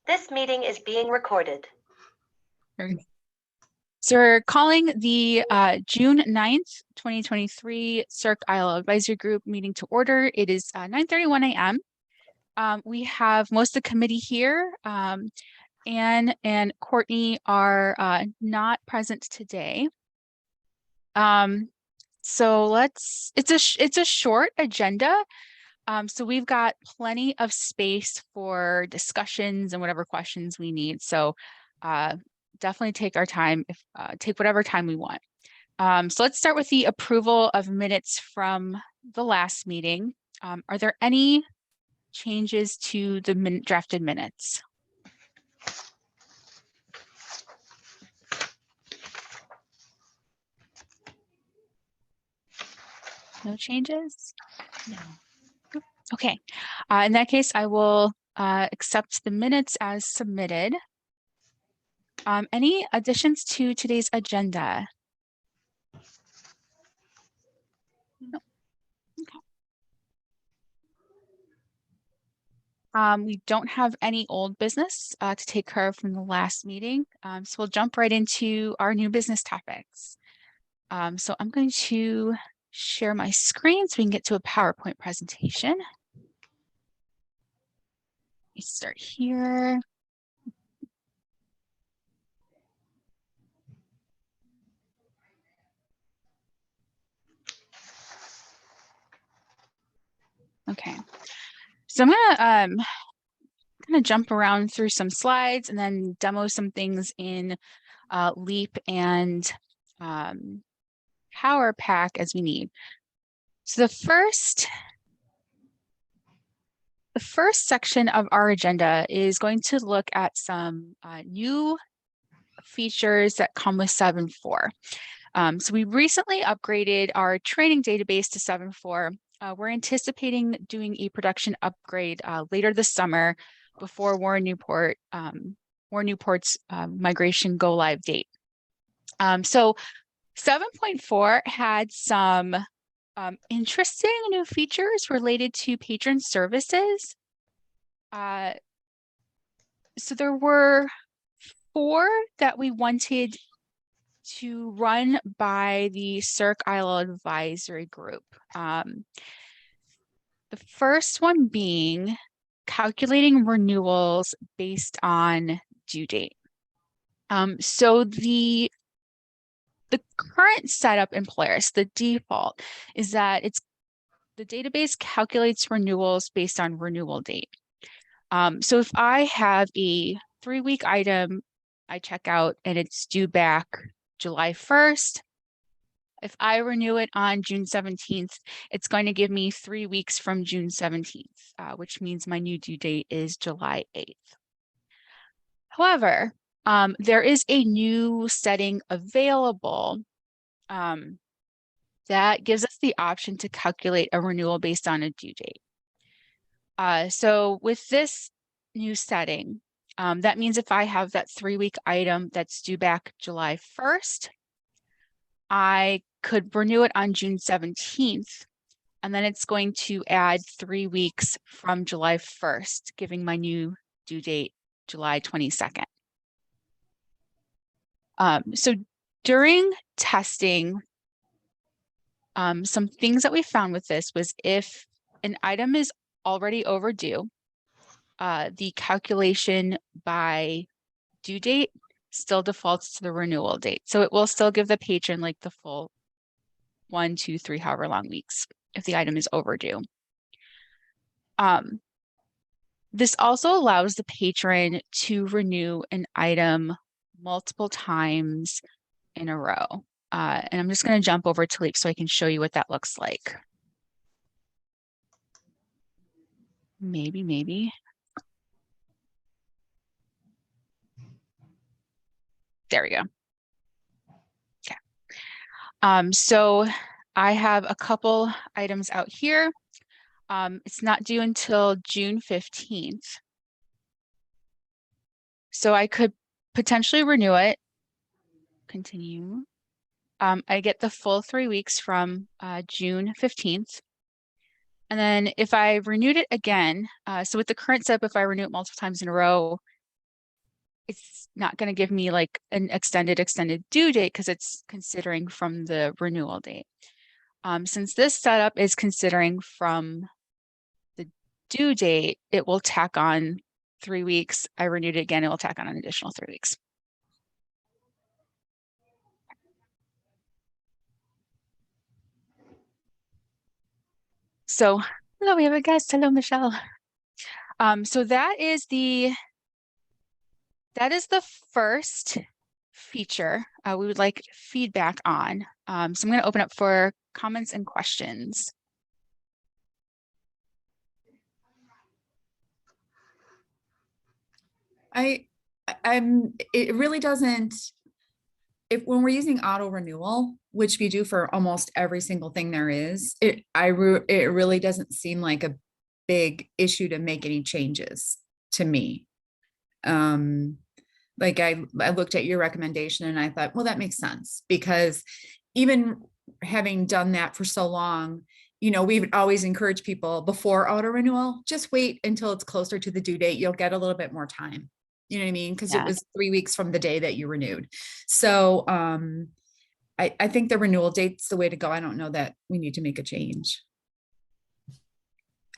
This meeting is being recorded. So we're calling the June 9th, 2023 Cirque ILO Advisory Group meeting to order. It is 9:31 a.m. We have most of the committee here. Anne and Courtney are not present today. So it's a short agenda. So we've got plenty of space for discussions and whatever questions we need. So definitely take our time, take whatever time we want. So let's start with the approval of minutes from the last meeting. Are there any changes to the drafted minutes? No changes? No. Okay. In that case, I will accept the minutes as submitted. Any additions to today's agenda? No. Okay. We don't have any old business to take care of from the last meeting. So we'll jump right into our new business topics. So I'm going to share my screen so we can get to a PowerPoint presentation. Let's start here. Okay, so I'm gonna jump around through some slides and then demo some things in Leap and Power Pack as we need. So the first section of our agenda is going to look at some new features that come with 7.4. So we recently upgraded our training database to 7.4. We're anticipating doing a production upgrade later this summer before Warren Newport's migration go live date. So 7.4 had some interesting new features related to patron services. So there were 4 that we wanted to run by the Cirque ILO Advisory Group. The first one being calculating renewals based on due date. So the current setup in Polaris, the default, is that the database calculates renewals based on renewal date. So if I have a 3-week item, I check out and it's due back July 1st. If I renew it on June 17th, it's going to give me 3 weeks from June 17th, which means my new due date is July 8th. However, there is a new setting available that gives us the option to calculate a renewal based on a due date. So with this new setting, that means if I have that 3-week item that's due back July 1st, I could renew it on June 17th, and then it's going to add 3 weeks from July 1st, giving my new due date July 22nd. So during testing, some things that we found with this was if an item is already overdue, the calculation by due date still defaults to the renewal date. So it will still give the patron like the full 1, 2, 3, however long weeks if the item is overdue. This also allows the patron to renew an item multiple times in a row. And I'm just going to jump over to Leap so I can show you what that looks like. Maybe. There we go. Okay. So I have a couple items out here. It's not due until June 15th. So I could potentially renew it, continue. I get the full 3 weeks from June 15th. And then if I renewed it again, so with the current setup, if I renew it multiple times in a row, it's not going to give me like an extended due date because it's considering from the renewal date. Since this setup is considering from the due date, it will tack on 3 weeks. I renewed it again, it will tack on an additional 3 weeks. So, hello, we have a guest. Hello, Michelle. So that is the first feature we would like feedback on. So I'm going to open up for comments and questions. It really doesn't, when we're using auto renewal, which we do for almost every single thing there is, it really doesn't seem like a big issue to make any changes to me. Like I looked at your recommendation and I thought, well, that makes sense, because even having done that for so long, you know, we would always encourage people before auto renewal, just wait until it's closer to the due date. You'll get a little bit more time. You know what I mean? Because it was 3 weeks from the day that you renewed. So I think the renewal date's the way to go. I don't know that we need to make a change.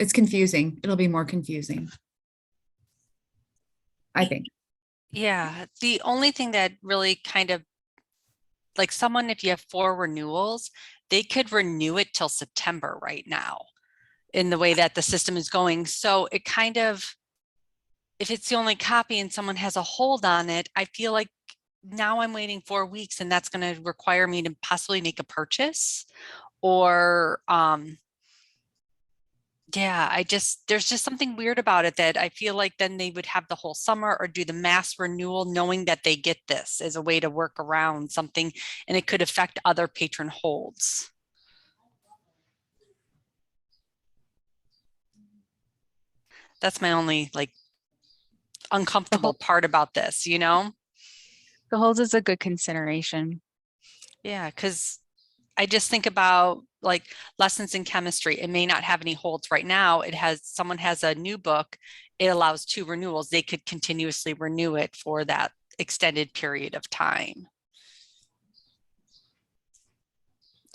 It's confusing. It'll be more confusing, I think. Yeah, the only thing that really kind of, like, someone, if you have 4 renewals, they could renew it till September right now in the way that the system is going. So it kind of, if it's the only copy and someone has a hold on it, I feel like now I'm waiting 4 weeks and that's going to require me to possibly make a purchase, or yeah, there's just something weird about it that I feel like then they would have the whole summer or do the mass renewal knowing that they get this as a way to work around something, and it could affect other patron holds. That's my only like uncomfortable part about this, you know? The holds is a good consideration. Yeah, because I just think about like lessons in chemistry. It may not have any holds right now. Someone has a new book. It allows 2 renewals. They could continuously renew it for that extended period of time.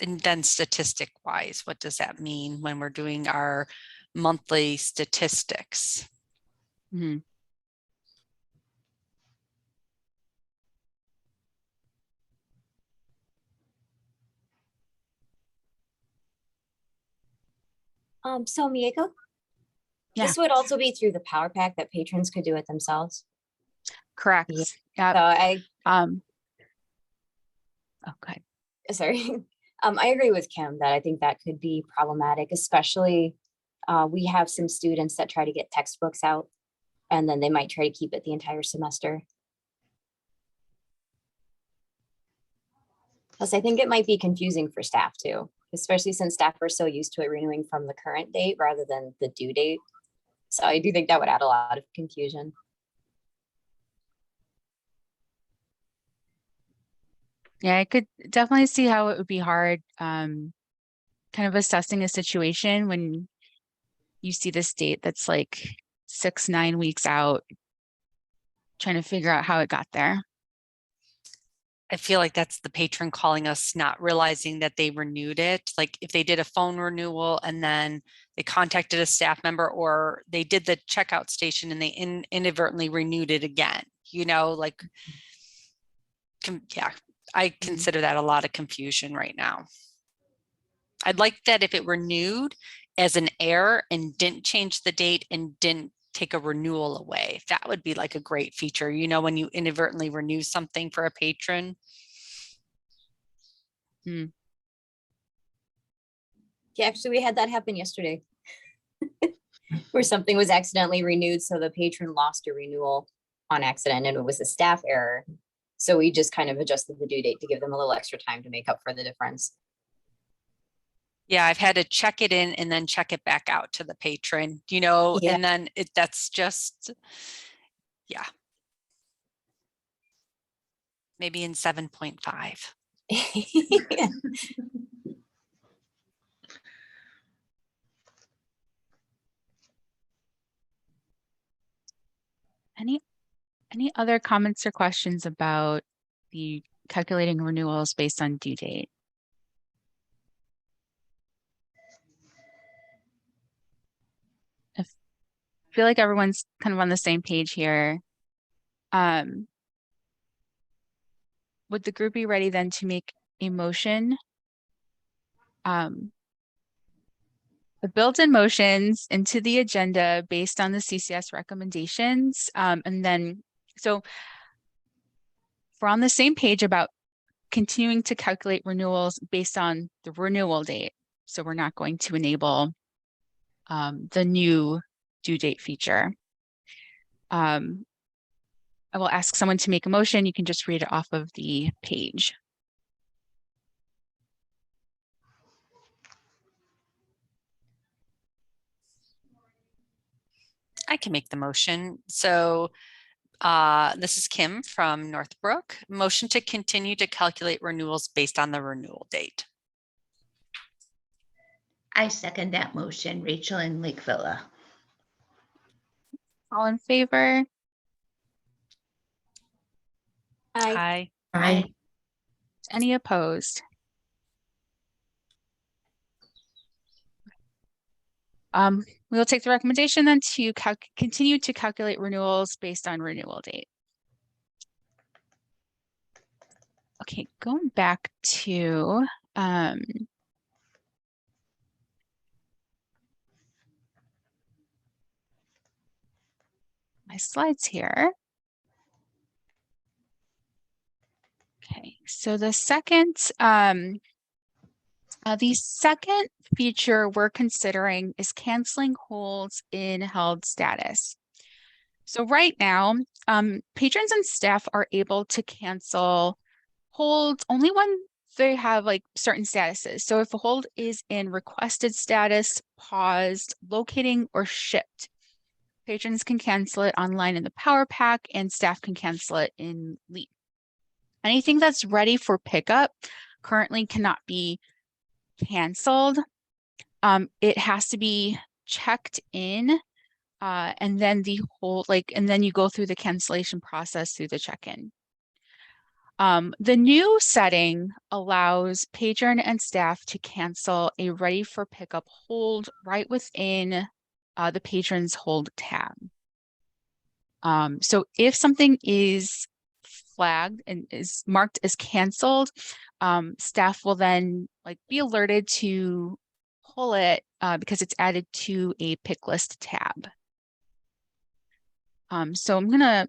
And then statistic wise, what does that mean when we're doing our monthly statistics? Mm-hmm. So Mieko, Yeah. this would also be through the Power Pack that patrons could do it themselves. Correct. Yeah. Yep. So okay. Sorry. I agree with Kim that I think that could be problematic, especially we have some students that try to get textbooks out and then they might try to keep it the entire semester. Plus, I think it might be confusing for staff too, especially since staff are so used to it renewing from the current date rather than the due date. So I do think that would add a lot of confusion. Yeah, I could definitely see how it would be hard kind of assessing a situation when you see this date that's like 6-9 weeks out, trying to figure out how it got there. I feel like that's the patron calling us, not realizing that they renewed it. Like if they did a phone renewal and then they contacted a staff member, or they did the checkout station and they inadvertently renewed it again, you know, like, yeah, I consider that a lot of confusion right now. I'd like that if it renewed as an error and didn't change the date and didn't take a renewal away. That would be like a great feature, you know, when you inadvertently renew something for a patron. Yeah, actually, we had that happen yesterday where something was accidentally renewed. So the patron lost a renewal on accident and it was a staff error. So we just kind of adjusted the due date to give them a little extra time to make up for the difference. Yeah, I've had to check it in and then check it back out to the patron, you know, Yeah. and then that's just, yeah. Maybe in 7.5. Yeah. Any Any other comments or questions about the calculating renewals based on due date? I feel like everyone's kind of on the same page here. Would the group be ready then to make a motion? The built-in motions into the agenda based on the CCS recommendations. And then, so if we're on the same page about continuing to calculate renewals based on the renewal date. So we're not going to enable the new due date feature. I will ask someone to make a motion. You can just read it off of the page. I can make the motion. So this is Kim from Northbrook. Motion to continue to calculate renewals based on the renewal date. I second that motion, Rachel in Lake Villa. All in favor? I Aye. Any opposed? We will take the recommendation then to continue to calculate renewals based on renewal date. Okay, going back to my slides here. Okay, so the second feature we're considering is canceling holds in held status. So right now, patrons and staff are able to cancel holds only when they have like certain statuses. So if a hold is in requested status, paused, locating, or shipped, patrons can cancel it online in the Power Pack and staff can cancel it in Leap. Anything that's ready for pickup currently cannot be canceled. It has to be checked in and then the whole and then you go through the cancellation process through the check-in. The new setting allows patron and staff to cancel a ready for pickup hold right within the patron's hold tab. So if something is flagged and is marked as canceled, staff will then be alerted to pull it because it's added to a pick list tab. So I'm gonna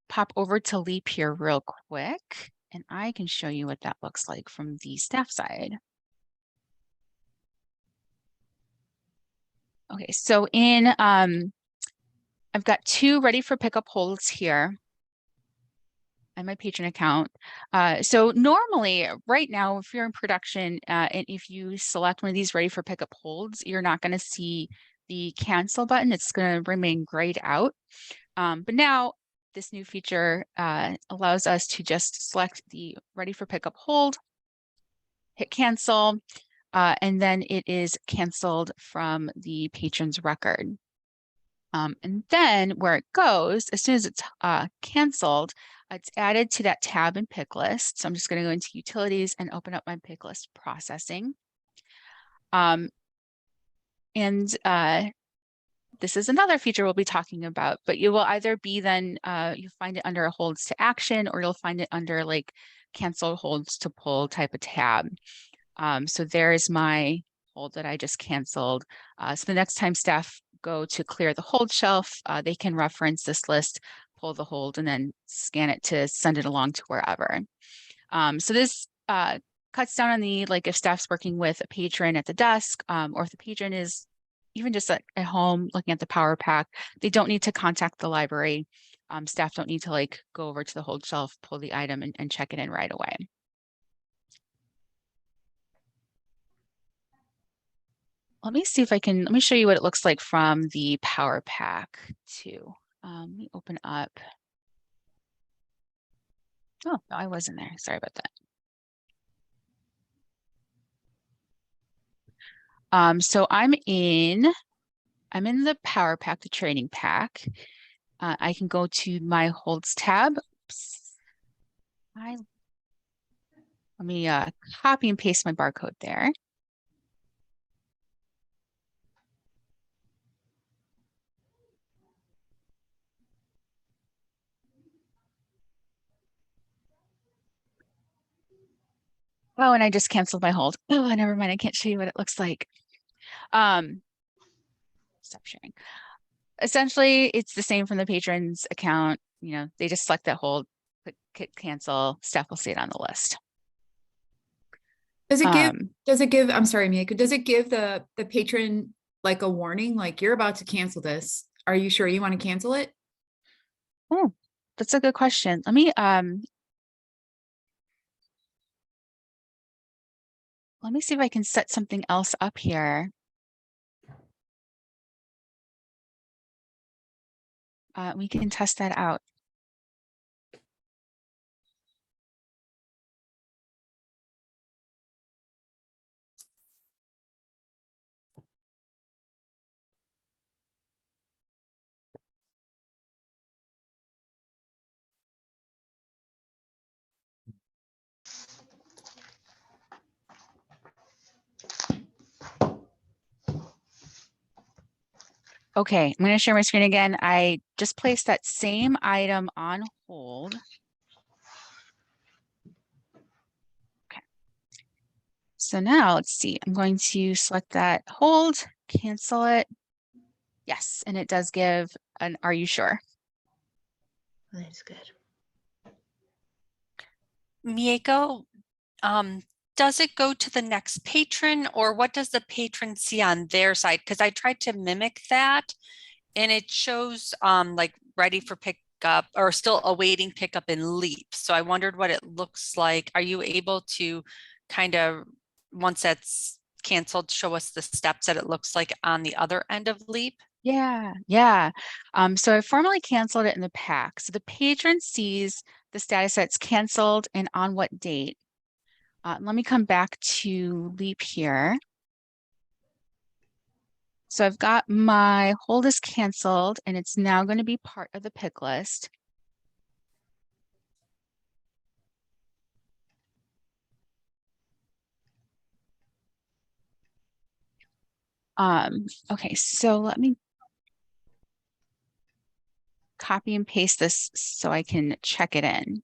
pop over to Leap here real quick, and I can show you what that looks like from the staff side. Okay, so I've got 2 ready for pickup holds here and my patron account. So normally right now, if you're in production and if you select one of these ready for pickup holds, you're not going to see the cancel button. It's going to remain grayed out. But now this new feature allows us to just select the ready for pickup hold, hit cancel, and then it is canceled from the patron's record. And then where it goes, as soon as it's canceled, it's added to that tab in pick list. So I'm just going to go into utilities and open up my pick list processing. This is another feature we'll be talking about, but you will either be then, you find it under a holds to action, or you'll find it under cancel holds to pull type of tab. So there's my hold that I just canceled. So the next time staff go to clear the hold shelf, they can reference this list, pull the hold, and then scan it to send it along to wherever. So this cuts down on the, if staff's working with a patron at the desk, or if the patron is even just at home looking at the Power Pack, they don't need to contact the library. Staff don't need to go over to the hold shelf, pull the item, and check it in right away. Let me see if let me show you what it looks like from the Power Pack too. Let me open up. Oh, no, I wasn't there. Sorry about that. So I'm in the Power Pack, the training pack. I can go to my holds tab. Oops. Let me copy and paste my barcode there. Oh, and I just canceled my hold. Oh, never mind. I can't show you what it looks like. Stop sharing. Essentially, it's the same from the patrons account. You know, they just select that hold, click cancel. Staff will see it on the list. Does it give, I'm sorry, Miyako, does it give the patron like a warning, like you're about to cancel this? Are you sure you want to cancel it? Oh, that's a good question. Let me see if I can set something else up here. We can test that out. Okay, I'm going to share my screen again. I just placed that same item on hold. Okay. So now let's see. I'm going to select that hold, cancel it. Yes, and it does give an "Are you sure?" That's good. Miyako, does it go to the next patron, or what does the patron see on their side? Because I tried to mimic that and it shows like ready for pickup or still awaiting pickup in Leap. So I wondered what it looks like. Are you able to kind of, once that's canceled, show us the steps that it looks like on the other end of Leap? Yeah. So I formally canceled it in the pack. So the patron sees the status that's canceled and on what date. Let me come back to Leap here. So I've got my hold is canceled and it's now going to be part of the pick list. Okay, so let me copy and paste this so I can check it in.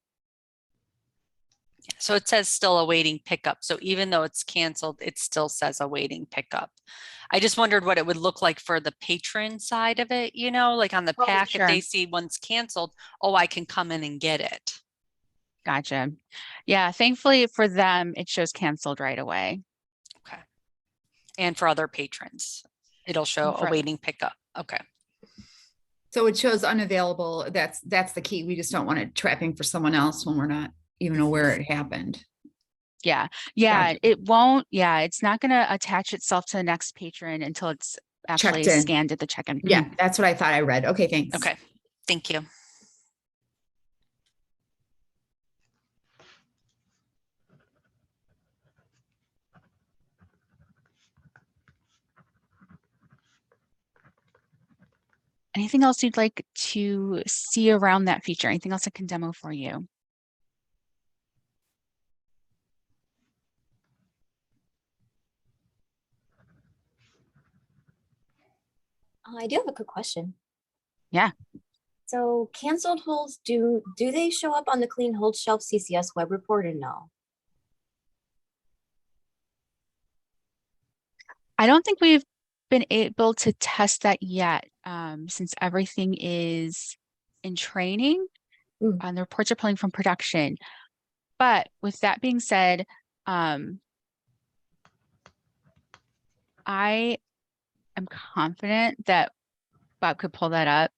So it says still awaiting pickup. So even though it's canceled, it still says awaiting pickup. I just wondered what it would look like for the patron side of it, you know, like on the Oh, pack, sure. if they see one's canceled, oh, I can come in and get it. Gotcha. Yeah, thankfully for them, it shows canceled right away. Okay. And for other patrons, it'll show For- awaiting pickup. Okay. So it shows unavailable. That's the key. We just don't want it trapping for someone else when we're not even aware it happened. Yeah, Gotcha. it won't. Yeah, it's not going to attach itself to the next patron until it's actually Checked in. scanned at the check-in. Yeah, that's what I thought I read. Okay, thanks. Okay. Thank you. Anything else you'd like to see around that feature? Anything else I can demo for you? I do have a quick question. Yeah. So canceled holds, do they show up on the Clean Hold Shelf CCS web report or no? I don't think we've been able to test that yet, since everything is in training and the reports are pulling from production. But with that being said, I am confident that Bob could pull that up.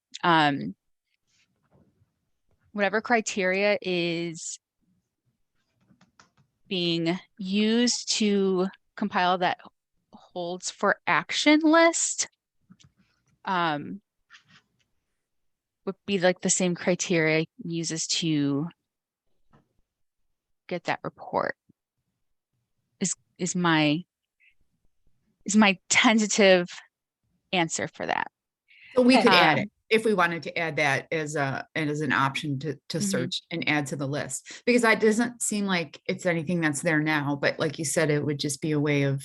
Whatever criteria is being used to compile that holds for action list would be like the same criteria uses to get that report is my tentative answer for that. So we could add Um, it. if we wanted to add that as an option to Mhm. search and add to the list, because that doesn't seem like it's anything that's there now, but like you said, it would just be a way of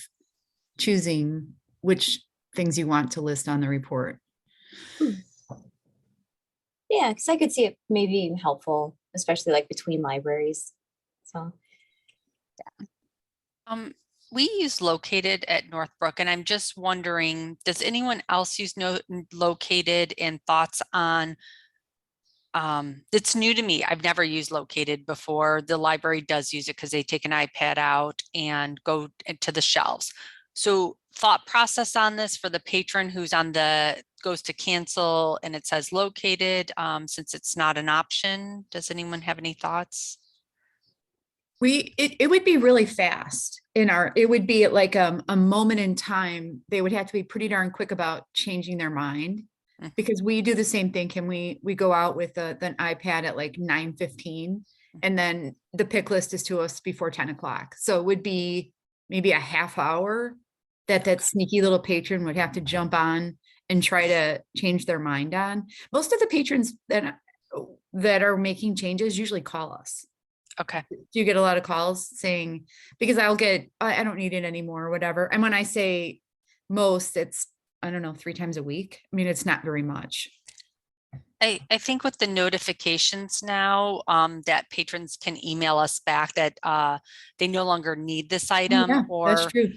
choosing which things you want to list on the report. Yeah, because I could see it maybe being helpful, especially like between libraries. So, We use Located at Northbrook, and I'm just wondering, does anyone else use Located, and thoughts on? It's new to me. I've never used Located before. The library does use it because they take an iPad out and go to the shelves. So thought process on this for the patron who's on the goes to cancel and it says Located, since it's not an option. Does anyone have any thoughts? It would be really fast it would be like a moment in time. They would have to be pretty darn quick about changing their mind, Mhm. because we do the same thing. Can we go out with an iPad at like 9:15, and then the pick list is to us before 10 o'clock. So it would be maybe a half hour that sneaky little patron would have to jump on and try to change their mind on. Most of the patrons that are making changes usually call us. Okay. Do you get a lot of calls saying, because I'll get, I don't need it anymore or whatever. And when I say most, it's, I don't know, 3 times a week. I mean, it's not very much. I think with the notifications now, that patrons can email us back that they no longer need this item, Yeah, that's or true.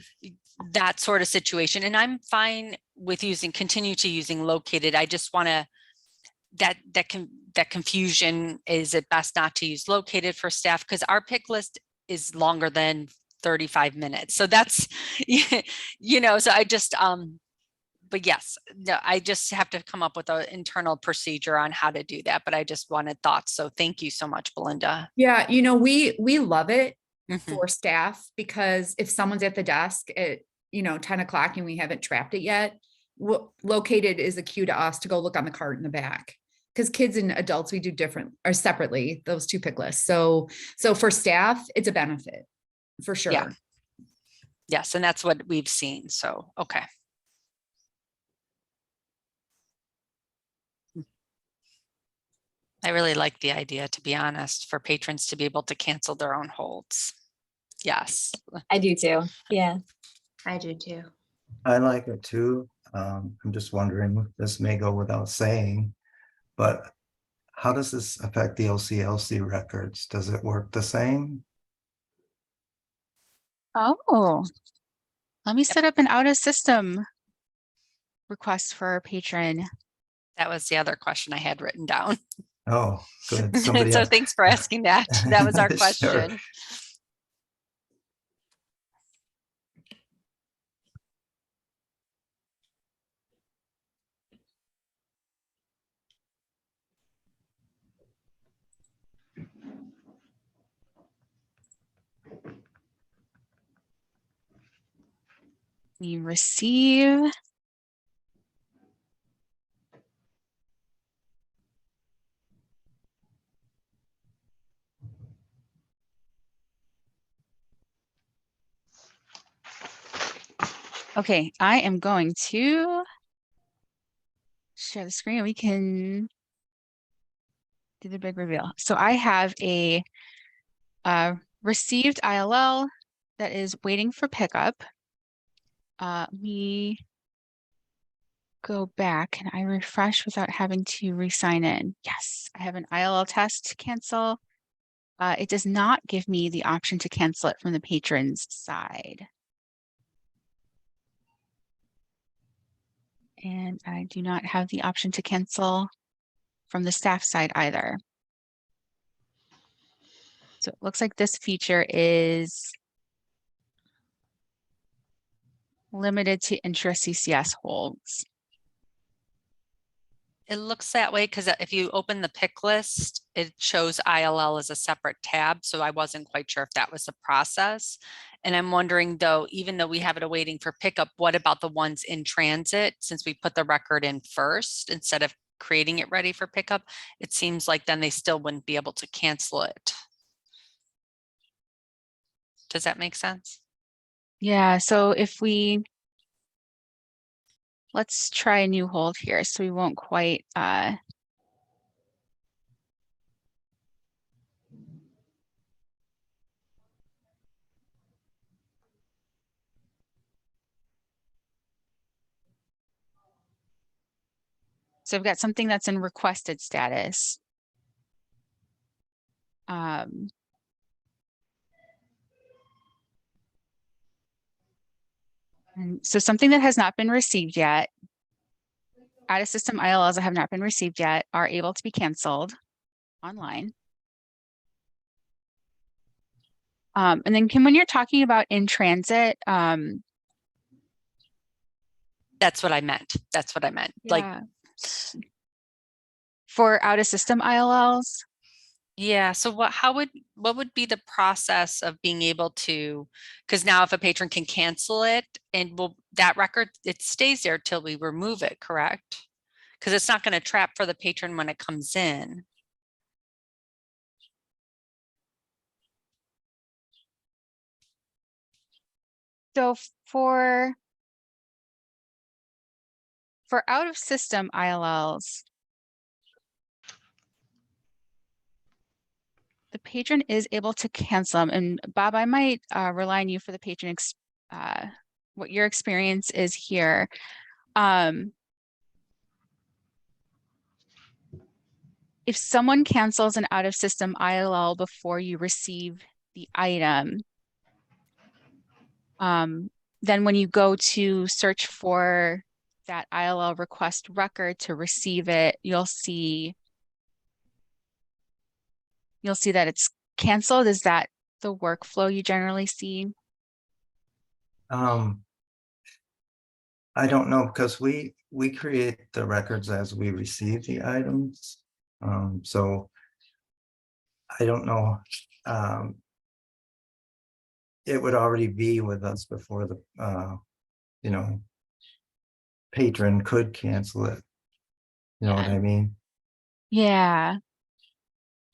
that sort of situation. And I'm fine with continue to using Located. I just want to, that confusion, is it best not to use Located for staff? Because our pick list is longer than 35 minutes. So that's, so I just, but yes, I just have to come up with an internal procedure on how to do that. But I just wanted thoughts. So thank you so much, Belinda. Yeah, we love it Mhm. for staff, because if someone's at the desk at 10 o'clock and we haven't trapped it yet, Located is a cue to us to go look on the cart in the back, because kids and adults, we do different or separately, those 2 pick lists. So for staff, it's a benefit for sure. Yeah. Yes, and that's what we've seen. So, okay. I really like the idea, to be honest, for patrons to be able to cancel their own holds. Yes. I do too. Yeah. I do too. I like it too. I'm just wondering, this may go without saying, but how does this affect the OCLC records? Does it work the same? Oh, let me set up an out of system request for our patron. That was the other question I had written down. Oh, good. Somebody So else. thanks for asking that. That was our Sure. question. We receive. Okay, I am going to share the screen. We can do the big reveal. So I have a received ILL that is waiting for pickup. We go back and I refresh without having to re-sign in. Yes, I have an ILL test to cancel. It does not give me the option to cancel it from the patron's side. And I do not have the option to cancel from the staff side either. So it looks like this feature is limited to intra-CCS holds. It looks that way because if you open the pick list, it shows ILL as a separate tab. So I wasn't quite sure if that was the process. And I'm wondering though, even though we have it awaiting for pickup, what about the ones in transit? Since we put the record in first instead of creating it ready for pickup, it seems like then they still wouldn't be able to cancel it. Does that make sense? Yeah, so if we let's try a new hold here so we won't quite so I've got something that's in requested status. And so something that has not been received yet, out of system ILLs that have not been received yet are able to be canceled online. And then Kim, when you're talking about in transit, That's what I meant. That's what I meant. Like, yeah, for out of system ILLs, yeah. So what would be the process of being able to, because now if a patron can cancel it and that record, it stays there till we remove it, correct? Because it's not going to trap for the patron when it comes in. so for out of system ILLs, the patron is able to cancel them. And Bob, I might rely on you for the patron, what your experience is here. If someone cancels an out of system ILL before you receive the item, then when you go to search for that ILL request record to receive it, you'll see that it's canceled. Is that the workflow you generally see? I don't know, because we create the records as we receive the items. So I don't know. It would already be with us before the patron could cancel it. You know what I mean? Yeah.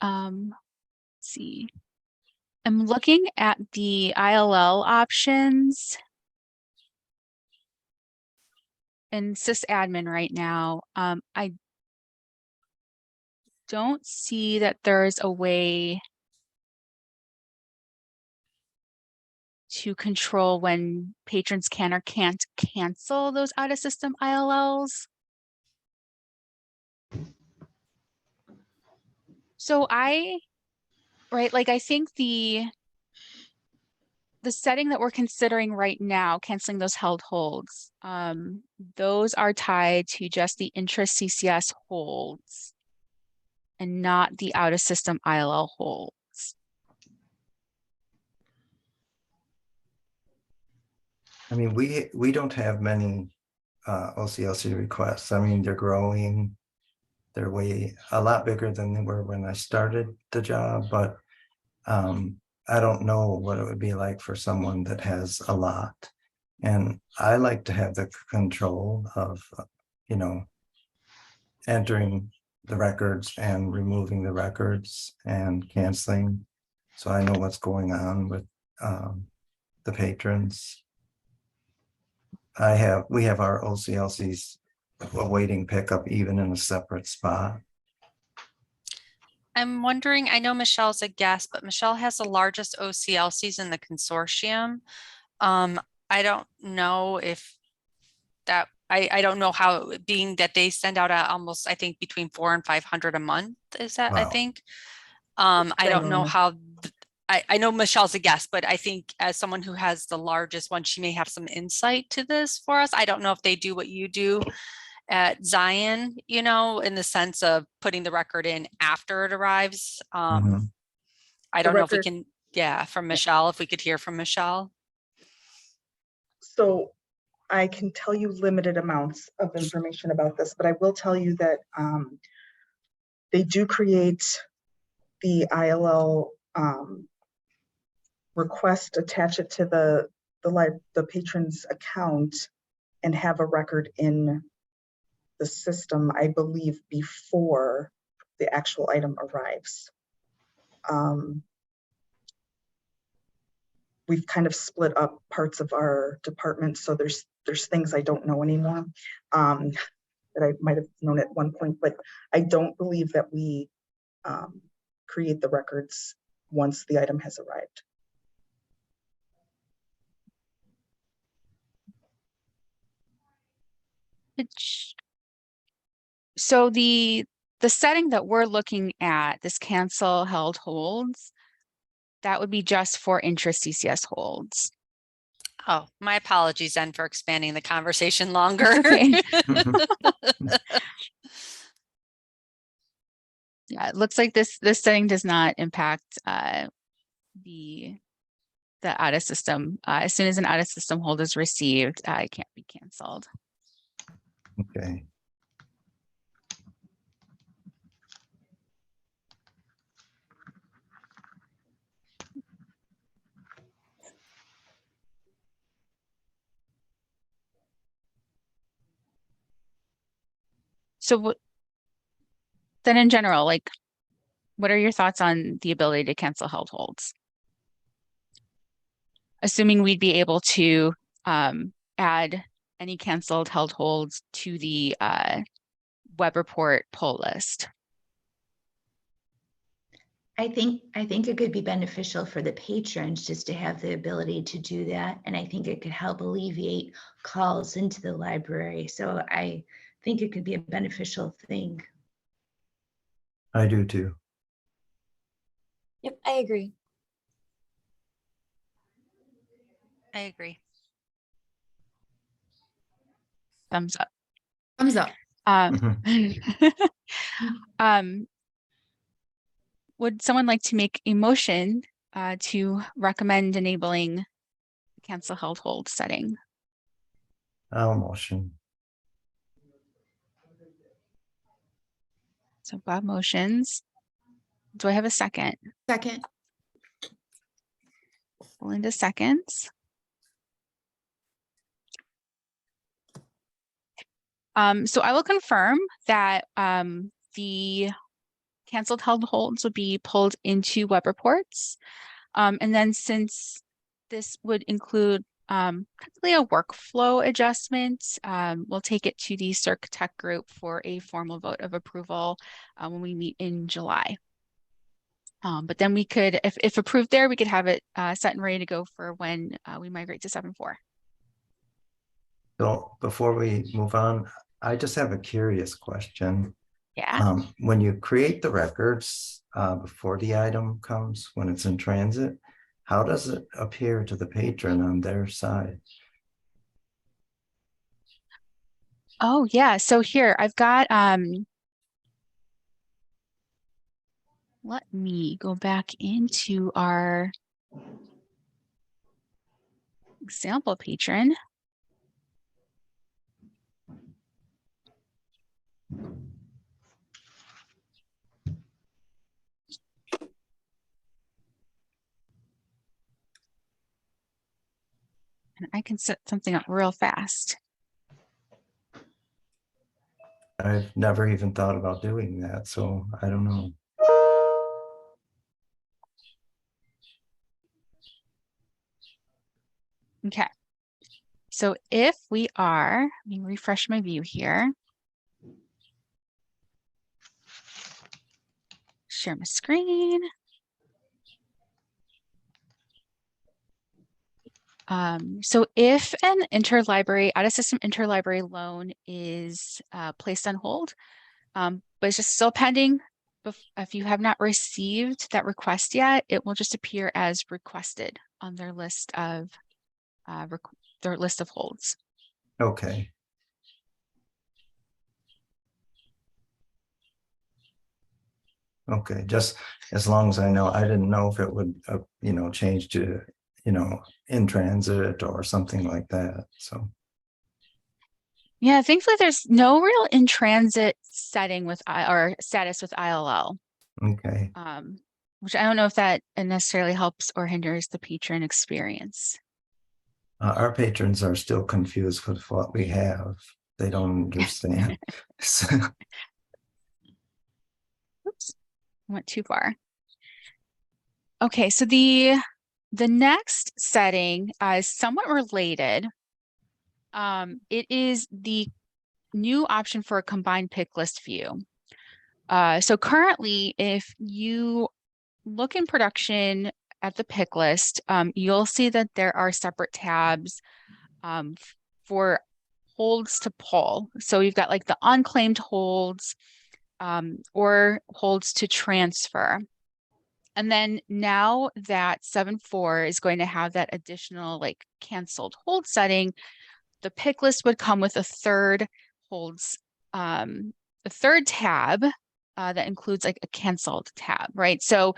Let's see. I'm looking at the ILL options in sysadmin right now. I don't see that there's a way to control when patrons can or can't cancel those out of system ILLs. So I think the setting that we're considering right now, canceling those held holds, those are tied to just the interest CCS holds and not the out of system ILL holds. I mean, we don't have many OCLC requests. I mean, they're growing. They're a lot bigger than they were when I started the job, but I don't know what it would be like for someone that has a lot. And I like to have the control of, entering the records and removing the records and canceling. So I know what's going on with the patrons. We have our OCLCs awaiting pickup even in a separate spot. I'm wondering, I know Michelle's a guest, but Michelle has the largest OCLCs in the consortium. I don't know if that, I don't know how, being that they send out almost, I think, between 400 and 500 a month, is that, I Wow. think. I don't know how, I know Michelle's a guest, but I think as someone who has the largest one, she may have some insight to this for us. I don't know if they do what you do at Zion, in the sense of putting the record in after it arrives. Mhm. I The don't know if we record- can, from Michelle, if we could hear from Michelle. So I can tell you limited amounts of information about this, but I will tell you that they do create the ILL request, attach it to the patron's account, and have a record in the system, I believe, before the actual item arrives. we've kind of split up parts of our department, so there's things I don't know anymore, that I might have known at one point, but I don't believe that we create the records once the item has arrived. So the setting that we're looking at, this cancel held holds, that would be just for intra-CCS holds. Oh, my apologies then for expanding the conversation longer. Okay. Yeah, it looks like this setting does not impact the out of system. As soon as an out of system hold is received, it can't be canceled. Okay. So then in general, like, what are your thoughts on the ability to cancel held holds? Assuming we'd be able to add any canceled held holds to the web report pull list. I think it could be beneficial for the patrons just to have the ability to do that. And I think it could help alleviate calls into the library. So I think it could be a beneficial thing. I do too. Yep, I agree. I agree. Thumbs up. Thumbs up. Would someone like to make a motion to recommend enabling the cancel held hold setting? I'll motion. So Bob motions. Do I have a second? Second. Belinda seconds. So I will confirm that the canceled held holds would be pulled into web reports. And then since this would include technically a workflow adjustment, we'll take it to the Circ Tech group for a formal vote of approval when we meet in July. But then we could, if approved there, we could have it set and ready to go for when we migrate to 7.4. So before we move on, I just have a curious question. Yeah. When you create the records before the item comes, when it's in transit, how does it appear to the patron on their side? Oh yeah. So here I've got let me go back into our example patron. And I can set something up real fast. I've never even thought about doing that, so I don't know. Okay. So if we are, let me refresh my view here. Share my screen. So if an interlibrary, out-of-system interlibrary loan is placed on hold, but it's just still pending, if you have not received that request yet, it will just appear as requested on their list of holds. Okay. Okay, just as long as I know, I didn't know if it would, change to, in transit or something like that. So. Yeah, thankfully there's no real in transit setting with or status with ILL. Okay. Which I don't know if that necessarily helps or hinders the patron experience. Our patrons are still confused with what we have. They don't understand. Oops, went too far. Okay, so the The next setting is somewhat related. It is the new option for a combined pick list view. So currently, if you look in production at the pick list, you'll see that there are separate tabs for holds to pull. So you've got like the unclaimed holds or holds to transfer. And then now that 7.4 is going to have that additional like canceled hold setting, the pick list would come with a third holds, a third tab that includes like a canceled tab, right? So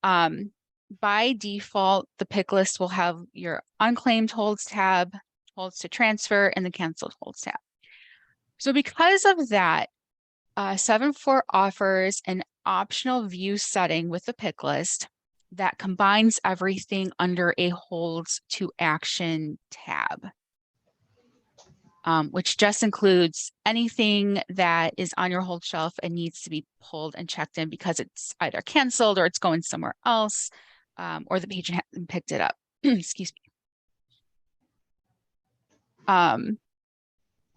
by default, the pick list will have your unclaimed holds tab, holds to transfer, and the canceled holds tab. So because of that, 7.4 offers an optional view setting with the pick list that combines everything under a holds to action tab, which just includes anything that is on your hold shelf and needs to be pulled and checked in because it's either canceled or it's going somewhere else, or the patron hasn't picked it up. Excuse me.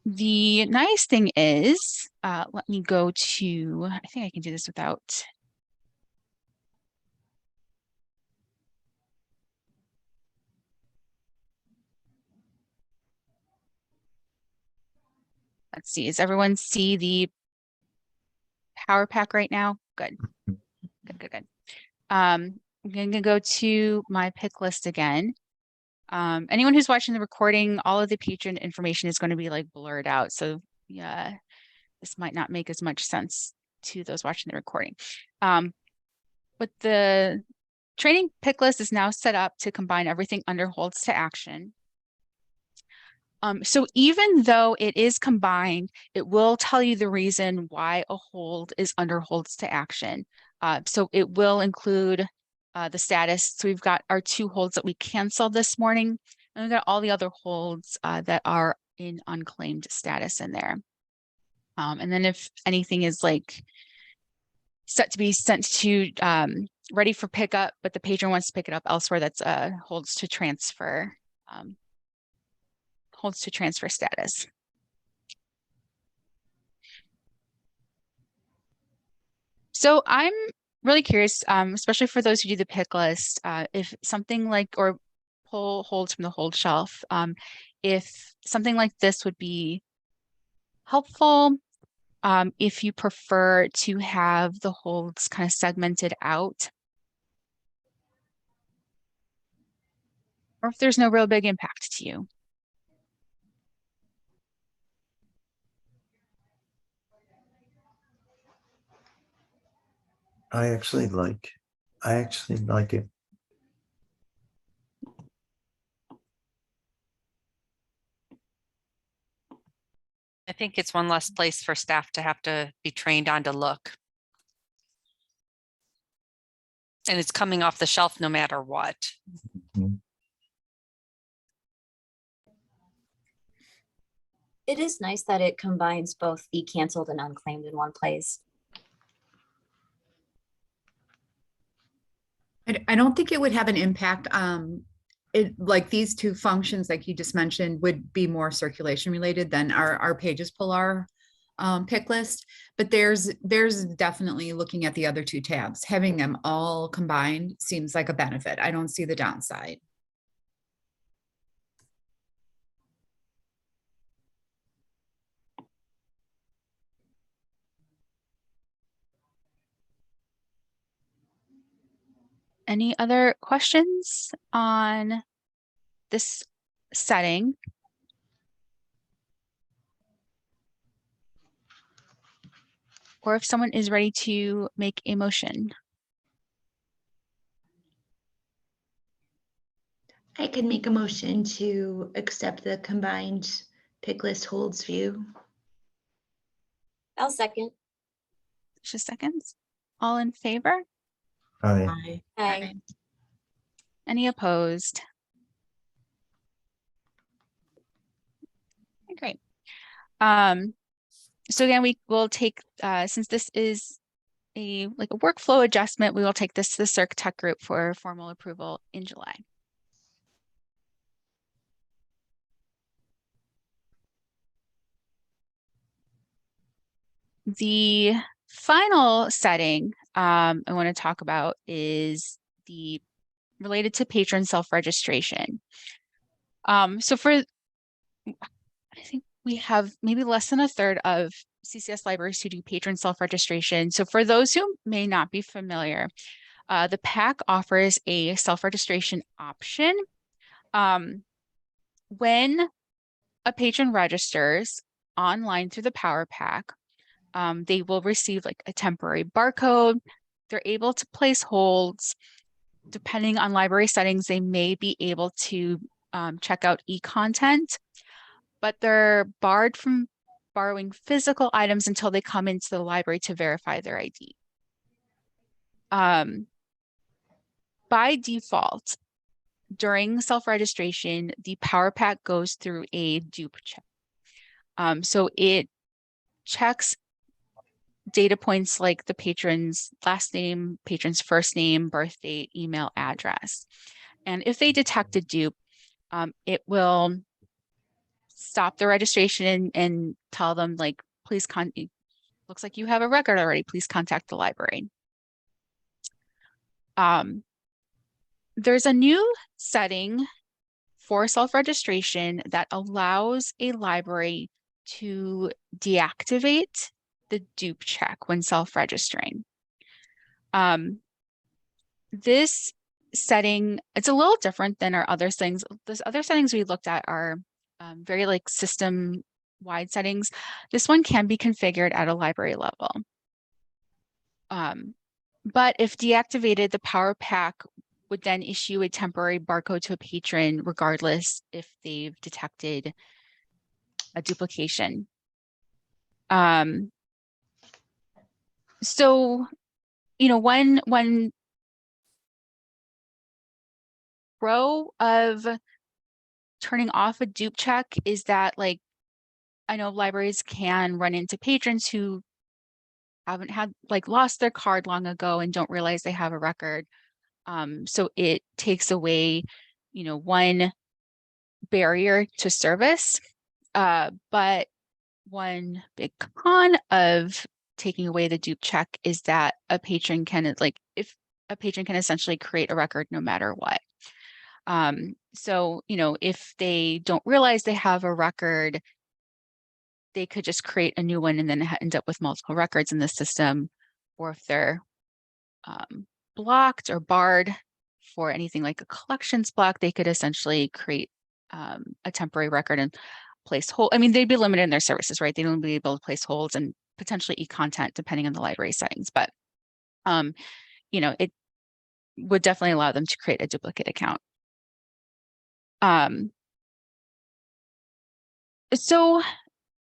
The nice thing is, let me go to, I think I can do this without. Let's see, does everyone see the power pack right now? Good, good. I'm gonna go to my pick list again. Anyone who's watching the recording, all of the patron information is going to be like blurred out. So yeah, this might not make as much sense to those watching the recording. But the training pick list is now set up to combine everything under holds to action. So even though it is combined, it will tell you the reason why a hold is under holds to action. So it will include the status. So we've got our 2 holds that we canceled this morning, and we've got all the other holds that are in unclaimed status in there. And then if anything is like set to be sent to ready for pickup, but the patron wants to pick it up elsewhere, that's holds to transfer status. So I'm really curious, especially for those who do the pick list, if something like, or pull holds from the hold shelf, if something like this would be helpful, if you prefer to have the holds kind of segmented out, or if there's no real big impact to you. I actually like it. I think it's one less place for staff to have to be trained on to look. And it's coming off the shelf no matter what. Mhm. It is nice that it combines both the canceled and unclaimed in one place. I don't think it would have an impact. Like these 2 functions, like you just mentioned, would be more circulation related than our pages pull our pick list. But there's definitely, looking at the other 2 tabs, having them all combined seems like a benefit. I don't see the downside. Any other questions on this setting? Or if someone is ready to make a motion. I could make a motion to accept the combined pick list holds view. I'll second. Just seconds. All in favor? Aye. Aye. Any opposed? Okay, great. So again, we will take, since this is a workflow adjustment, we will take this to the Circ Tech group for formal approval in July. The final setting I want to talk about is the related to patron self-registration. So for, I think we have maybe less than a third of CCS libraries who do patron self-registration. So for those who may not be familiar, the PAC offers a self-registration option. When a patron registers online through the Power Pack, they will receive like a temporary barcode. They're able to place holds. Depending on library settings, they may be able to check out e-content, but they're barred from borrowing physical items until they come into the library to verify their ID. By default, during self-registration, the Power Pack goes through a dupe check. So it checks data points like the patron's last name, patron's first name, birth date, email address. And if they detect a dupe, it will stop the registration and tell them like, please looks like you have a record already, please contact the library. There's a new setting for self-registration that allows a library to deactivate the dupe check when self-registering. This setting, it's a little different than our other settings. The other settings we looked at are very like system-wide settings. This one can be configured at a library level. But if deactivated, the Power Pack would then issue a temporary barcode to a patron, regardless if they've detected a duplication. So, you know, when pro of turning off a dupe check is that, like, I know libraries can run into patrons who haven't had, like, lost their card long ago and don't realize they have a record. So it takes away, you know, one barrier to service. But one big con of taking away the dupe check is that a patron can, like, if a patron can essentially create a record no matter what. So, you know, if they don't realize they have a record, they could just create a new one and then end up with multiple records in the system. Or if they're blocked or barred for anything like a collections block, they could essentially create a temporary record and place hold. I mean, they'd be limited in their services, right? They don't be able to place holds and potentially e-content depending on the library settings. But, you know, it would definitely allow them to create a duplicate account. So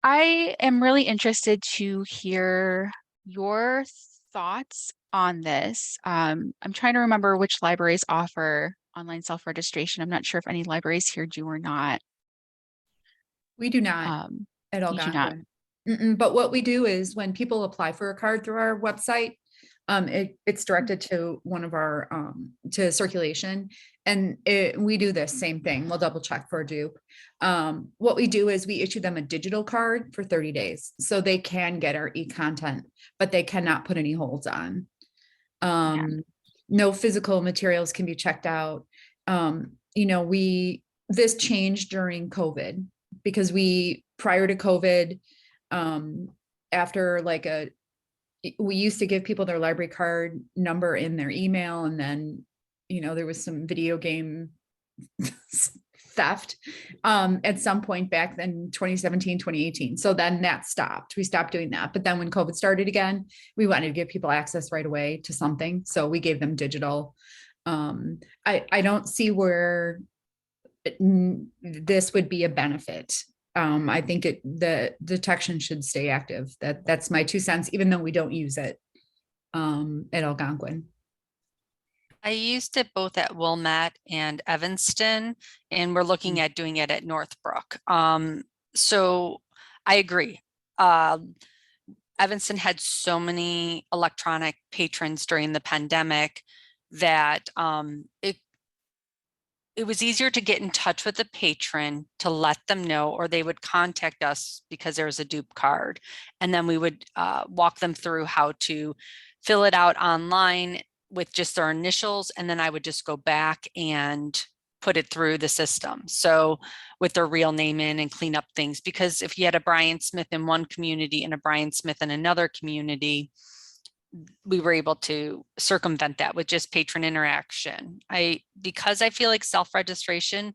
I am really interested to hear your thoughts on this. I'm trying to remember which libraries offer online self-registration. I'm not sure if any libraries here do or not. We do not at you do not. Algonquin. But what we do is when people apply for a card through our website, it's directed to one of our to circulation, and we do this same thing. We'll double check for a dupe. What we do is we issue them a digital card for 30 days, so they can get our e-content, but they cannot put any holds on. No physical materials can be checked out. You know, this changed during COVID because prior to COVID, after like we used to give people their library card number in their email, and then, you know, there was some video game theft at some point back then, 2017, 2018. So then that stopped. We stopped doing that. But then when COVID started again, we wanted to give people access right away to something. So we gave them digital. I don't see where this would be a benefit. I think the detection should stay active. That's my 2 cents, even though we don't use it at Algonquin. I used it both at Wilmette and Evanston, and we're looking at doing it at Northbrook. So I agree. Evanston had so many electronic patrons during the pandemic that it was easier to get in touch with the patron to let them know, or they would contact us because there was a dupe card. And then we would walk them through how to fill it out online with just their initials. And then I would just go back and put it through the system. So with their real name in and clean up things, because if you had a Brian Smith in one community and a Brian Smith in another community, we were able to circumvent that with just patron interaction. Because I feel like self-registration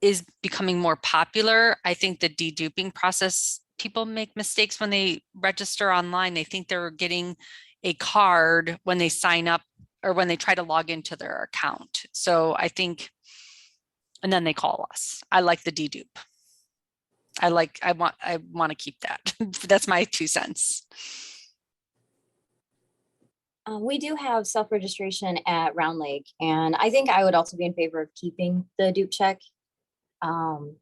is becoming more popular, I think the deduping process, people make mistakes when they register online. They think they're getting a card when they sign up or when they try to log into their account. So I think, and then they call us. I like the dedupe. I want to keep that. That's my 2 cents. We do have self-registration at Round Lake, and I think I would also be in favor of keeping the dupe check.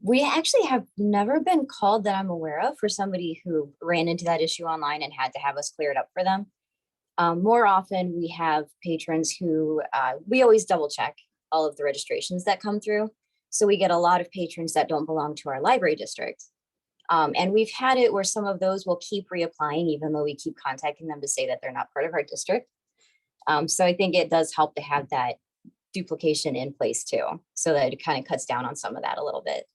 We actually have never been called that I'm aware of for somebody who ran into that issue online and had to have us clear it up for them. More often we have patrons who, we always double check all of the registrations that come through. So we get a lot of patrons that don't belong to our library district. And we've had it where some of those will keep reapplying, even though we keep contacting them to say that they're not part of our district. So I think it does help to have that duplication in place too, so that it kind of cuts down on some of that a little bit.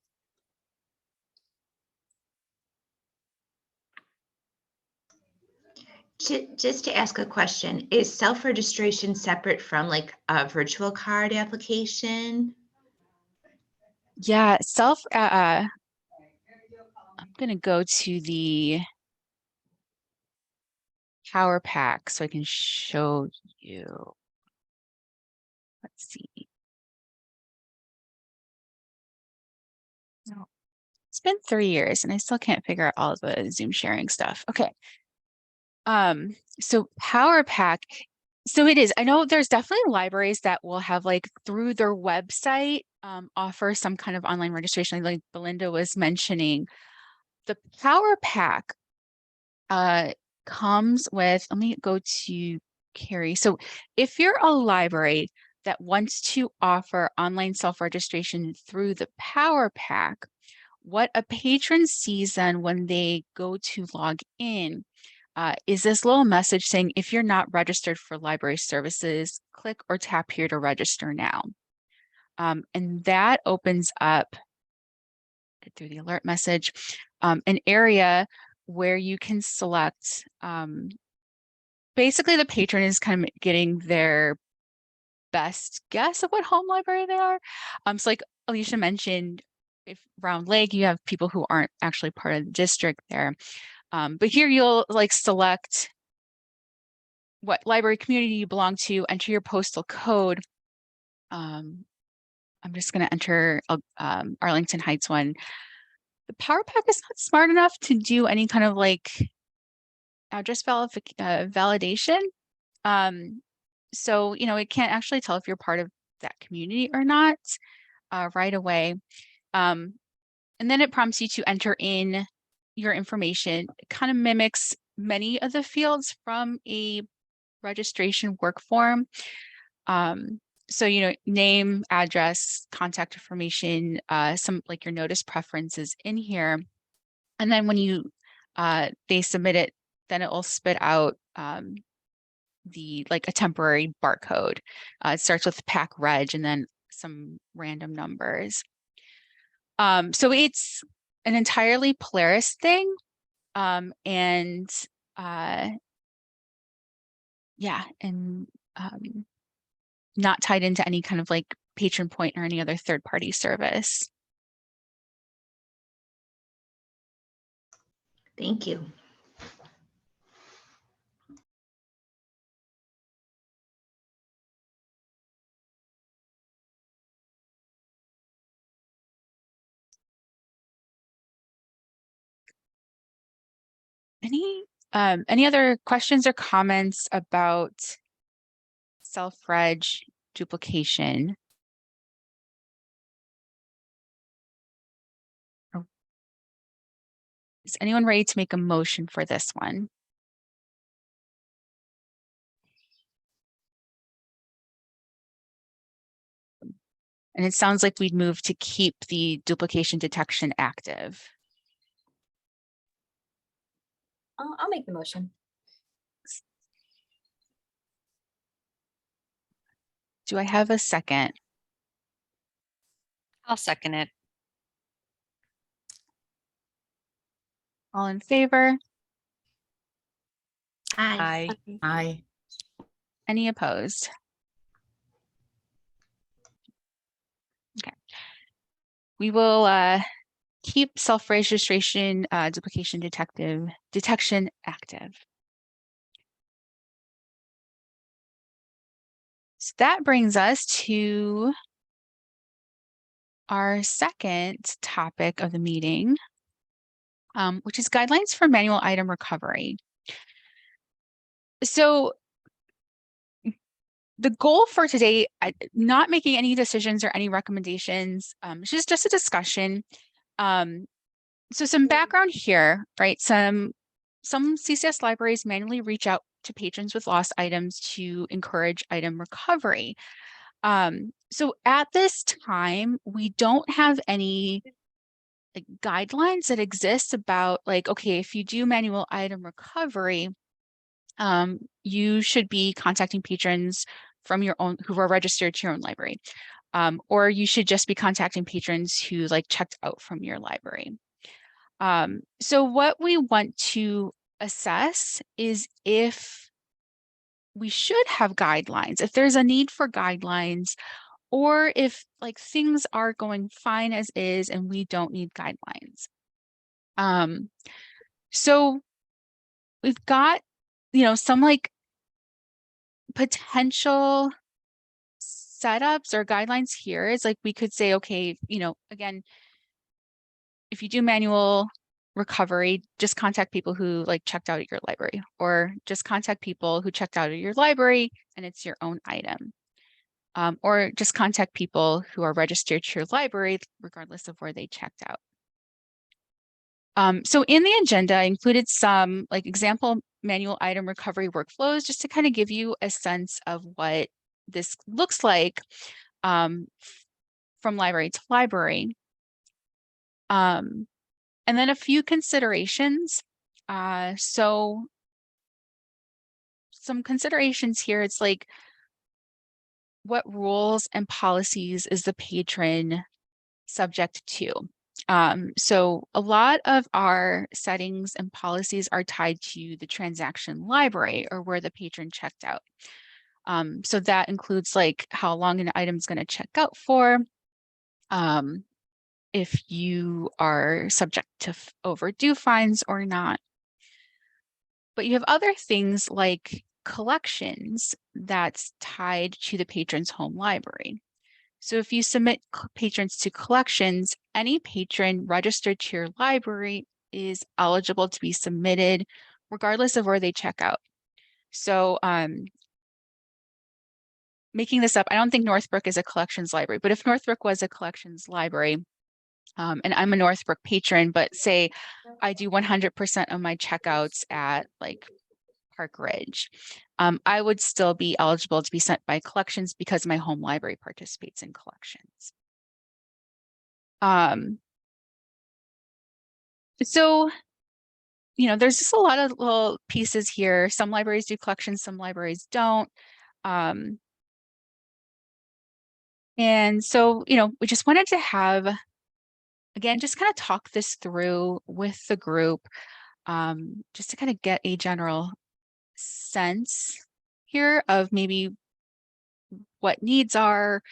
Just to ask a question, is self-registration separate from like a virtual card application? Yeah, I'm going to go to the Power Pack so I can show you. Let's see. No, it's been 3 years and I still can't figure out all of the Zoom sharing stuff. Okay. So Power Pack. So it is, I know there's definitely libraries that will have like through their website, offer some kind of online registration, like Belinda was mentioning. The Power Pack comes with, let me go to Carrie. So if you're a library that wants to offer online self-registration through the Power Pack, what a patron sees then when they go to log in is this little message saying, if you're not registered for library services, click or tap here to register now. And that opens up, get through the alert message, an area where you can select, basically the patron is kind of getting their best guess of what home library they are. So like Alicia mentioned, if Round Lake, you have people who aren't actually part of the district there. But here you'll like select what library community you belong to, enter your postal code. I'm just going to enter Arlington Heights one. The Power Pack is not smart enough to do any kind of like address validation. So, you know, it can't actually tell if you're part of that community or not right away. And then it prompts you to enter in your information. It kind of mimics many of the fields from a registration work form. So, you know, name, address, contact information, some like your notice preferences in here. And then when you they submit it, then it will spit out the like a temporary barcode. It starts with pack reg and then some random numbers. So it's an entirely Polaris thing. And yeah, and not tied into any kind of like patron point or any other third-party service. Thank you. Any other questions or comments about self-reg duplication? Is anyone ready to make a motion for this one? And it sounds like we'd move to keep the duplication detection active. I'll make the motion. Do I have a second? I'll second it. All in favor? Aye. Aye. Any opposed? Okay. We will keep self-registration duplication detection active. So that brings us to our second topic of the meeting, which is guidelines for manual item recovery. So the goal for today, not making any decisions or any recommendations, it's just a discussion. So some background here, right? Some CCS libraries manually reach out to patrons with lost items to encourage item recovery. So at this time, we don't have any like guidelines that exist about like, okay, if you do manual item recovery, you should be contacting patrons from your own who are registered to your own library, or you should just be contacting patrons who like checked out from your library. So what we want to assess is if we should have guidelines, if there's a need for guidelines, or if like things are going fine as is and we don't need guidelines. So we've got, some like potential setups or guidelines here is like we could say, okay, again, if you do manual recovery, just contact people who like checked out at your library, or just contact people who checked out at your library and it's your own item. Or just contact people who are registered to your library, regardless of where they checked out. So in the agenda, I included some like example manual item recovery workflows, just to kind of give you a sense of what this looks like from library to library. And then a few considerations. So some considerations here, it's like, what rules and policies is the patron subject to? So a lot of our settings and policies are tied to the transaction library or where the patron checked out. So that includes like how long an item is going to check out for, if you are subject to overdue fines or not. But you have other things like collections that's tied to the patron's home library. So if you submit patrons to collections, any patron registered to your library is eligible to be submitted regardless of where they check out. So making this up, I don't think Northbrook is a collections library, but if Northbrook was a collections library, and I'm a Northbrook patron, but say I do 100% of my checkouts at like Park Ridge, I would still be eligible to be sent by collections because my home library participates in collections. So, there's just a lot of little pieces here. Some libraries do collections, some libraries don't. And so, we just wanted to have, again, just kind of talk this through with the group, just to kind of get a general sense here of maybe what needs are,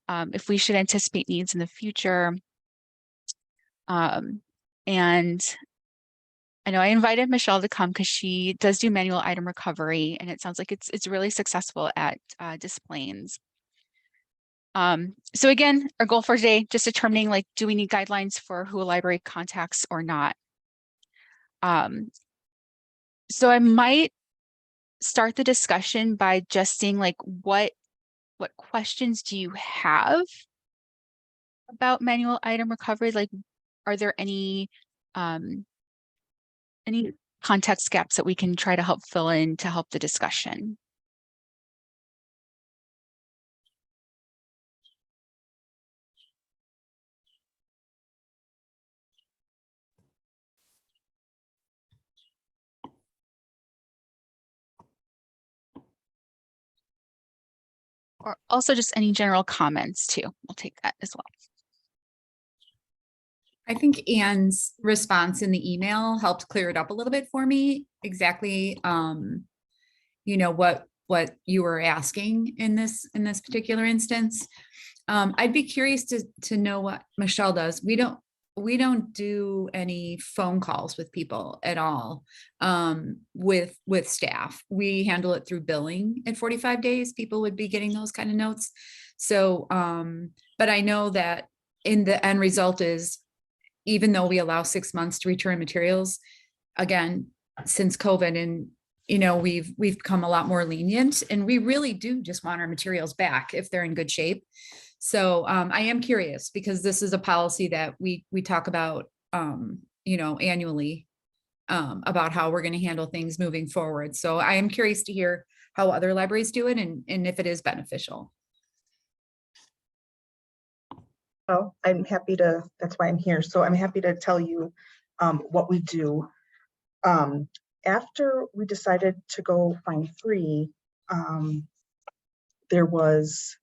if we should anticipate needs in the future. And I know I invited Michelle to come because she does do manual item recovery, and it sounds like it's really successful at Des Plaines. So again, our goal for today, just determining like, do we need guidelines for who a library contacts or not? So I might start the discussion by just saying like, what questions do you have about manual item recovery? Like, are there any context gaps that we can try to help fill in to help the discussion? Or also just any general comments too. We'll take that as well. I think Anne's response in the email helped clear it up a little bit for me. Exactly, you know, what you were asking in this particular instance. I'd be curious to know what Michelle does. We don't do any phone calls with people at all, with staff. We handle it through billing at 45 days. People would be getting those kind of notes. So, but I know that in the end result is, even though we allow 6 months to return materials, again, since COVID, and you know, we've become a lot more lenient, and we really do just want our materials back if they're in good shape. So I am curious, because this is a policy that we talk about, you know, annually, about how we're going to handle things moving forward. So I am curious to hear how other libraries do it, and if it is beneficial. Well, I'm happy to, that's why I'm here. So I'm happy to tell you what we do. After we decided to go find free, there was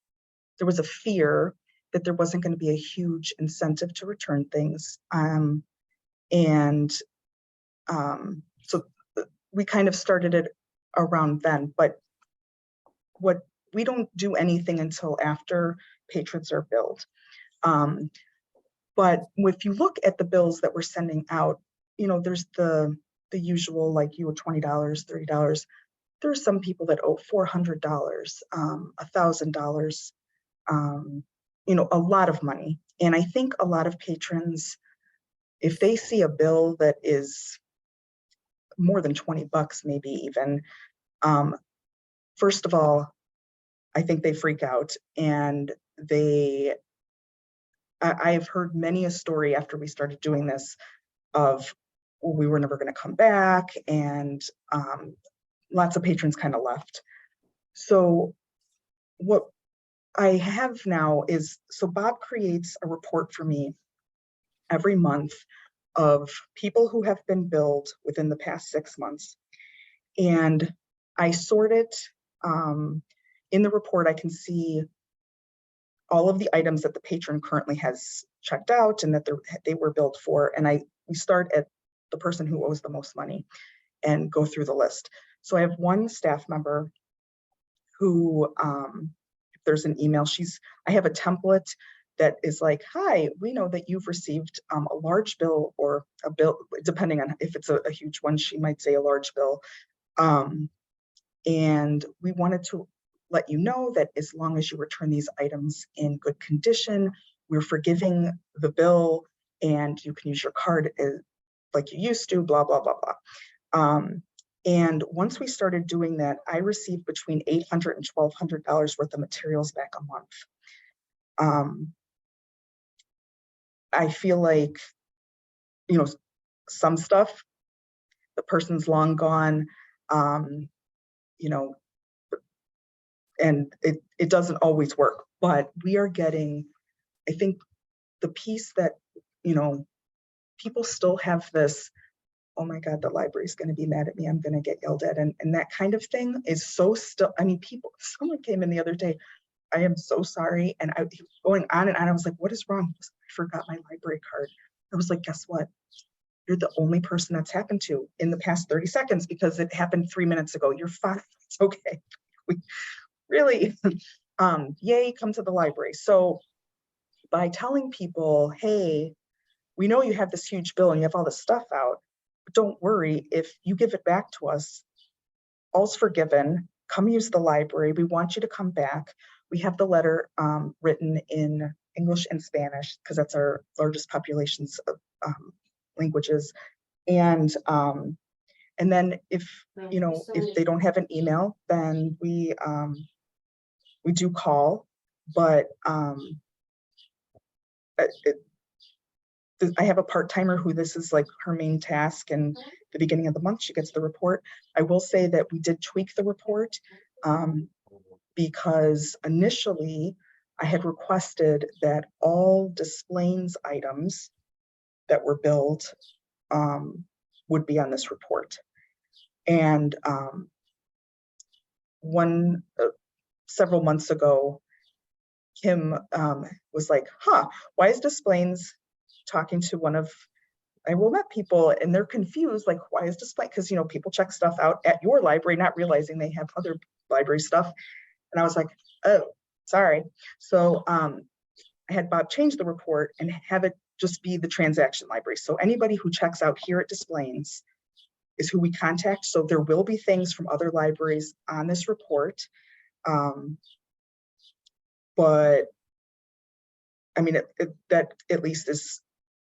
a fear that there wasn't going to be a huge incentive to return things. So we kind of started it around then, but we don't do anything until after patrons are billed. But if you look at the bills that we're sending out, you know, there's the usual, like you owe $20, $30. There are some people that owe $400, $1,000, you know, a lot of money. And I think a lot of patrons, if they see a bill that is more than 20 bucks, maybe even, first of all, I think they freak out, and I have heard many a story after we started doing this of, well, we were never going to come back, and lots of patrons kind of left. So what I have now is, so Bob creates a report for me every month of people who have been billed within the past 6 months. And I sort it. In the report, I can see all of the items that the patron currently has checked out and that they were billed for. And we start at the person who owes the most money and go through the list. So I have one staff member who, if there's an email, I have a template that is like, hi, we know that you've received a large bill, or a bill, depending on if it's a huge one, she might say a large bill. And we wanted to let you know that as long as you return these items in good condition, we're forgiving the bill, and you can use your card like you used to, blah, blah, blah, blah. And once we started doing that, I received between $800 and $1,200 worth of materials back a month. I feel like, you know, some stuff, the person's long gone, you know, and it doesn't always work, but we are getting, I think, the piece that, you know, people still have this, oh my God, the library's going to be mad at me, I'm going to get yelled at. And that kind of thing is so still, I mean, someone came in the other day, I am so sorry. And I was going on and on. I was like, what is wrong? I forgot my library card. I was like, guess what? You're the only person that's happened to in the past 30 seconds because it happened 3 minutes ago. You're fine. It's okay. Really, yay, come to the library. So by telling people, hey, we know you have this huge bill and you have all this stuff out, but don't worry, if you give it back to us, all's forgiven, come use the library. We want you to come back. We have the letter written in English and Spanish, because that's our largest populations of languages. And then if, you know, if they don't have an email, then we do call, but I have a part-timer who this is like her main task, and the beginning of the month she gets the report. I will say that we did tweak the report because initially I had requested that all displays items that were billed would be on this report. And several months ago, Kim was like, why is Displays talking to one of I will met people and they're confused, like, why is Display? Because, people check stuff out at your library, not realizing they have other library stuff. And I was like, oh, sorry. So I had Bob change the report and have it just be the transaction library. So anybody who checks out here at Displays is who we contact. So there will be things from other libraries on this report. But I mean, that at least is,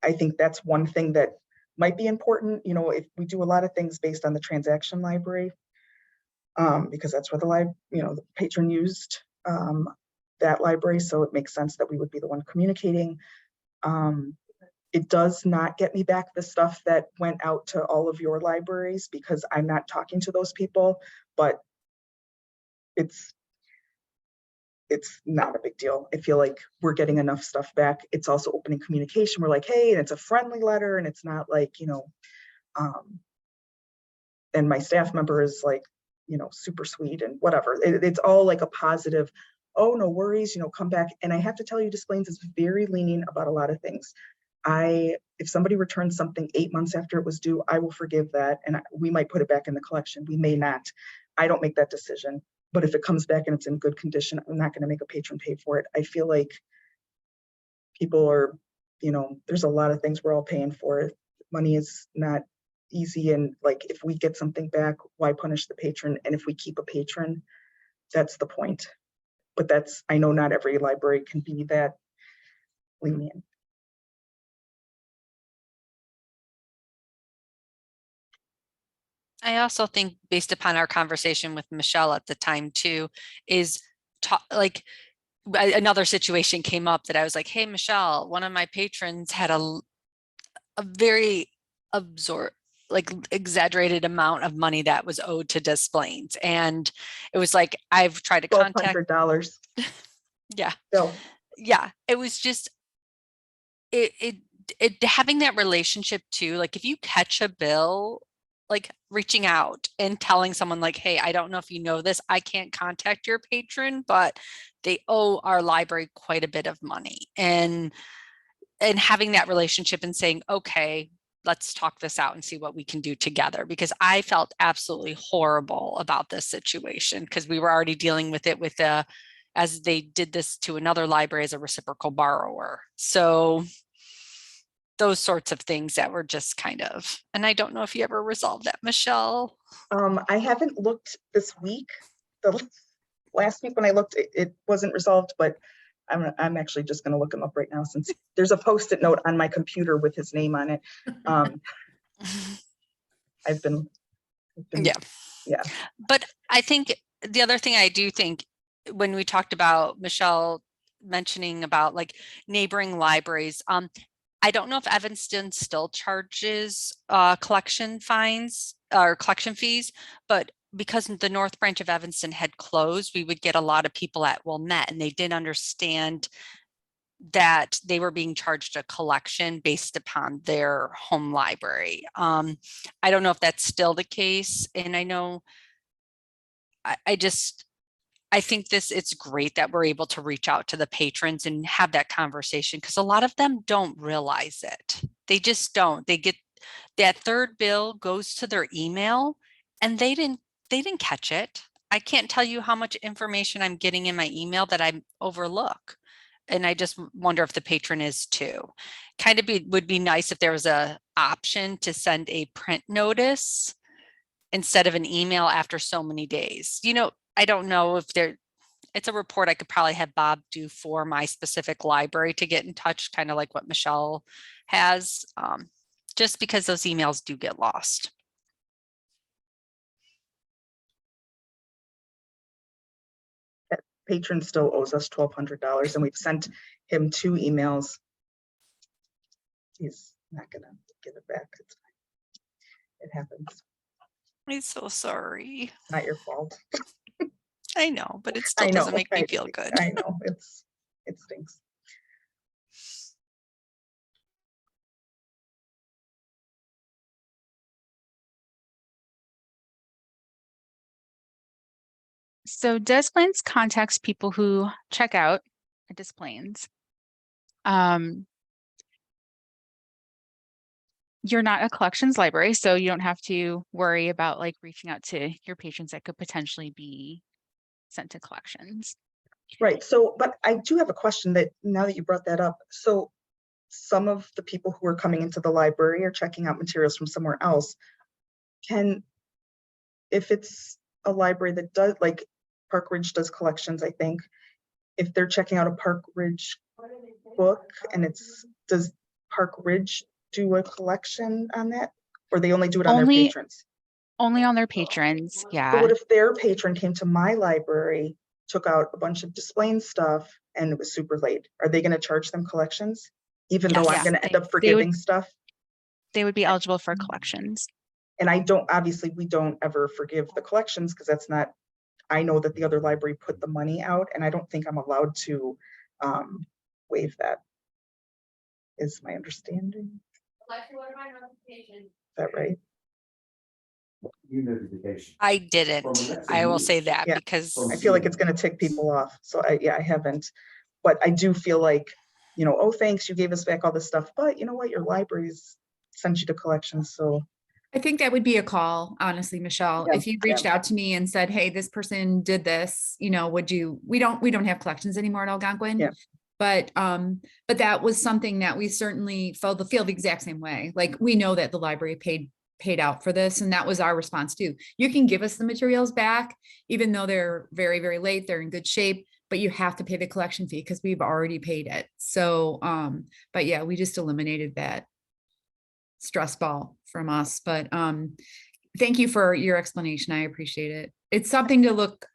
I think that's one thing that might be important. If we do a lot of things based on the transaction library, because that's where the patron used that library. So it makes sense that we would be the one communicating. It does not get me back the stuff that went out to all of your libraries because I'm not talking to those people, but it's not a big deal. I feel like we're getting enough stuff back. It's also opening communication. We're like, hey, and it's a friendly letter and it's not like, and my staff member is like, super sweet and whatever. It's all like a positive, oh, no worries, come back. And I have to tell you, Displays is very lenient about a lot of things. If somebody returns something 8 months after it was due, I will forgive that. And we might put it back in the collection. We may not. I don't make that decision. But if it comes back and it's in good condition, I'm not going to make a patron pay for it. I feel like people are, there's a lot of things we're all paying for. Money is not easy. And like, if we get something back, why punish the patron? And if we keep a patron, that's the point. But I know not every library can be that lenient. I also think based upon our conversation with Michelle at the time too, is like another situation came up that I was like, hey, Michelle, one of my patrons had a very exaggerated amount of money that was owed to Displays. And it was like, I've tried to contact $1,200. Yeah. So Yeah. It was just, it having that relationship too, like if you catch a bill, like reaching out and telling someone like, hey, I don't know if you know this, I can't contact your patron, but they owe our library quite a bit of money. And having that relationship and saying, okay, let's talk this out and see what we can do together. Because I felt absolutely horrible about this situation because we were already dealing with it as they did this to another library as a reciprocal borrower. So those sorts of things that were just kind of, and I don't know if you ever resolved that, Michelle. I haven't looked this week. The last week when I looked, it wasn't resolved, but I'm actually just going to look him up right now since there's a Post-it note on my computer with his name on it. I've been yeah. But I think the other thing I do think when we talked about Michelle mentioning about like neighboring libraries, I don't know if Evanston still charges collection fines or collection fees, but because the North Branch of Evanston had closed, we would get a lot of people at Wilmette and they didn't understand that they were being charged a collection based upon their home library. I don't know if that's still the case. And I know I think it's great that we're able to reach out to the patrons and have that conversation because a lot of them don't realize it. They just don't. They get that third bill goes to their email and they didn't catch it. I can't tell you how much information I'm getting in my email that I overlook. And I just wonder if the patron is too. Would be nice if there was a option to send a print notice instead of an email after so many days. I don't know if it's a report I could probably have Bob do for my specific library to get in touch, kind of like what Michelle has, just because those emails do get lost. That patron still owes us $1,200 and we've sent him 2 emails. He's not gonna give it back. It's fine. It happens. I'm so sorry. It's not your fault. I know, but it still doesn't make me feel good. I know, it stinks. So Desplanes contacts people who check out at Desplanes. You're not a collections library, so you don't have to worry about like reaching out to your patrons that could potentially be sent to collections. Right, so, but I do have a question that now that you brought that up. So some of the people who are coming into the library are checking out materials from somewhere else. If it's a library that does, like Park Ridge does collections, I think, if they're checking out a Park Ridge book and does Park Ridge do a collection on that? Or they only do it on their Only- patrons? Only on their patrons, But yeah. what if their patron came to my library, took out a bunch of displaying stuff and it was super late? Are they gonna charge them collections? Even though I'm Yes, gonna end up they would- forgiving stuff? They would be eligible for collections. And obviously, we don't ever forgive the collections because that's not, I know that the other library put the money out and I don't think I'm allowed to waive that. Is my understanding. Is that right? I didn't. I will say that Yeah. because I feel like it's gonna tick people off. So I haven't. But I do feel like, oh, thanks, you gave us back all this stuff, but you know what, your libraries sent you to collections, so. I think that would be a call, honestly, Michelle. Yeah, If you reached out to me and said, hey, this person did this, would you, we don't have collections anymore at Algonquin. Yeah. But that was something that we certainly feel the exact same way. Like, we know that the library paid out for this, and that was our response too. You can give us the materials back, even though they're very, very late, they're in good shape, but you have to pay the collection fee because we've already paid it. So, but yeah, we just eliminated that stress ball from us. But thank you for your explanation. I appreciate it. It's something to look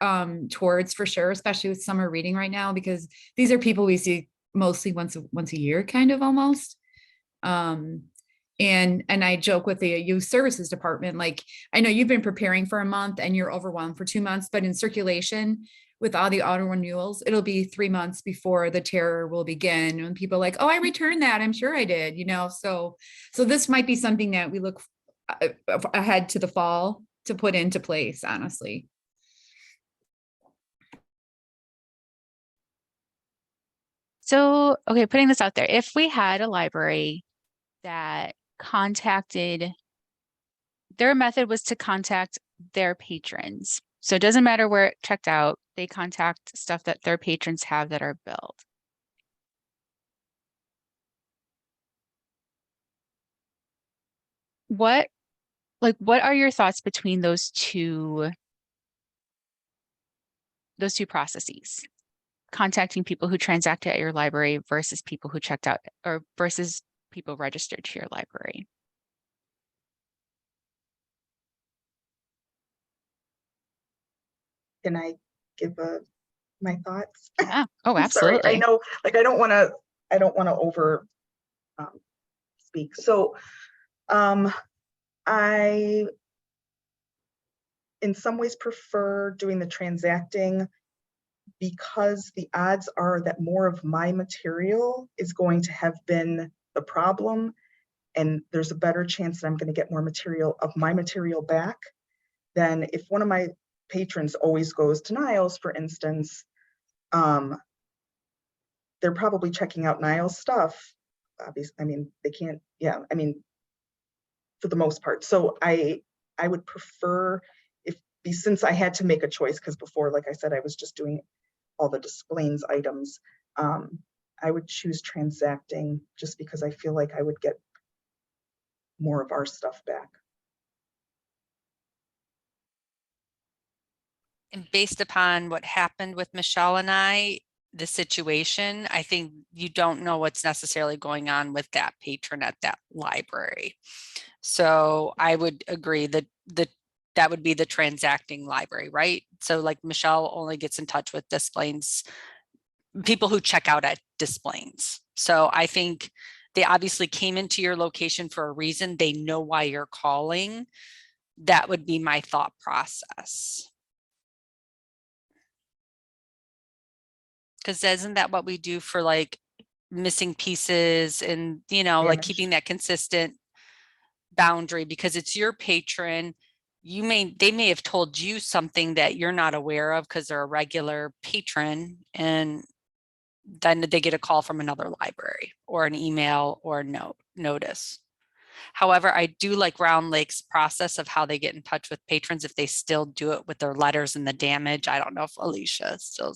towards for sure, especially with summer reading right now, because these are people we see mostly once a year, kind of almost. And I joke with the youth services department, like, I know you've been preparing for a month and you're overwhelmed for 2 months, but in circulation with all the auto renewals, it'll be 3 months before the terror will begin. And people are like, oh, I returned that. I'm sure I did, so this might be something that we look ahead to the fall to put into place, honestly. So, okay, putting this out there, if we had a library that contacted, their method was to contact their patrons. So it doesn't matter where it checked out, they contact stuff that their patrons have that are billed. What are your thoughts between those two processes? Contacting people who transacted at your library versus people who checked out, or versus people registered to your library? Can I give my thoughts? Yeah. Oh, I'm sorry. absolutely. I know, like, I don't want to over speak. So I in some ways prefer doing the transacting because the odds are that more of my material is going to have been the problem, and there's a better chance that I'm going to get more material of my material back than if one of my patrons always goes to Niles, for instance. They're probably checking out Niles stuff. Obviously, I mean, they can't, yeah, I mean, for the most part. So I would prefer, since I had to make a choice, because before, like I said, I was just doing all the Desplaines items, I would choose transacting just because I feel like I would get more of our stuff back. And based upon what happened with Michelle and I, the situation, I think you don't know what's necessarily going on with that patron at that library. So I would agree that that would be the transacting library, right? So like Michelle only gets in touch with Desplaines, people who check out at Desplaines. So I think they obviously came into your location for a reason. They know why you're calling. That would be my thought process. Because isn't that what we do for like missing pieces and, like Damage. keeping that consistent boundary, because it's your patron, they may have told you something that you're not aware of because they're a regular patron, and then they get a call from another library or an email or a notice. However, I do like Round Lake's process of how they get in touch with patrons if they still do it with their letters and the damage. I don't know if Alicia still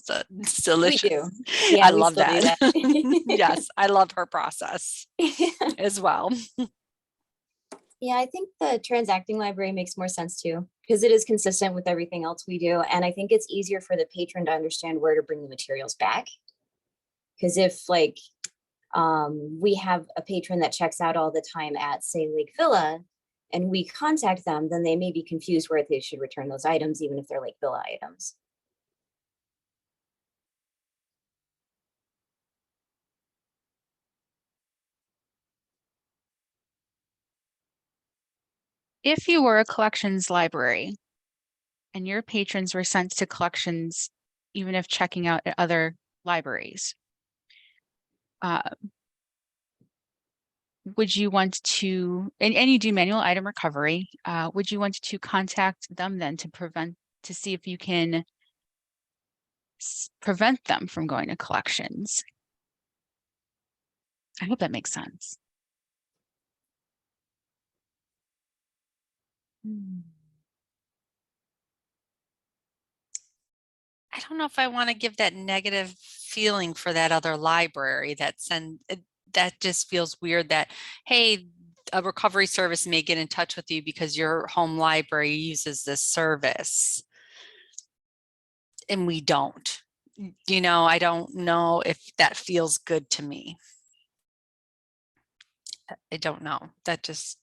We issues. do. Yeah, I we love still do that. that. Yes, I love her process as well. Yeah, I think the transacting library makes more sense too, because it is consistent with everything else we do. And I think it's easier for the patron to understand where to bring the materials back. Because if like we have a patron that checks out all the time at, say, Lake Villa, and we contact them, then they may be confused where they should return those items, even if they're Lake Villa items. If you were a collections library and your patrons were sent to collections, even if checking out at other libraries, would you want to, and you do manual item recovery, would you want to contact them then to see if you can prevent them from going to collections? I hope that makes sense. I don't know if I want to give that negative feeling for that other library that just feels weird that, hey, a recovery service may get in touch with you because your home library uses this service and we don't. I don't know if that feels good to me. I don't know. That just.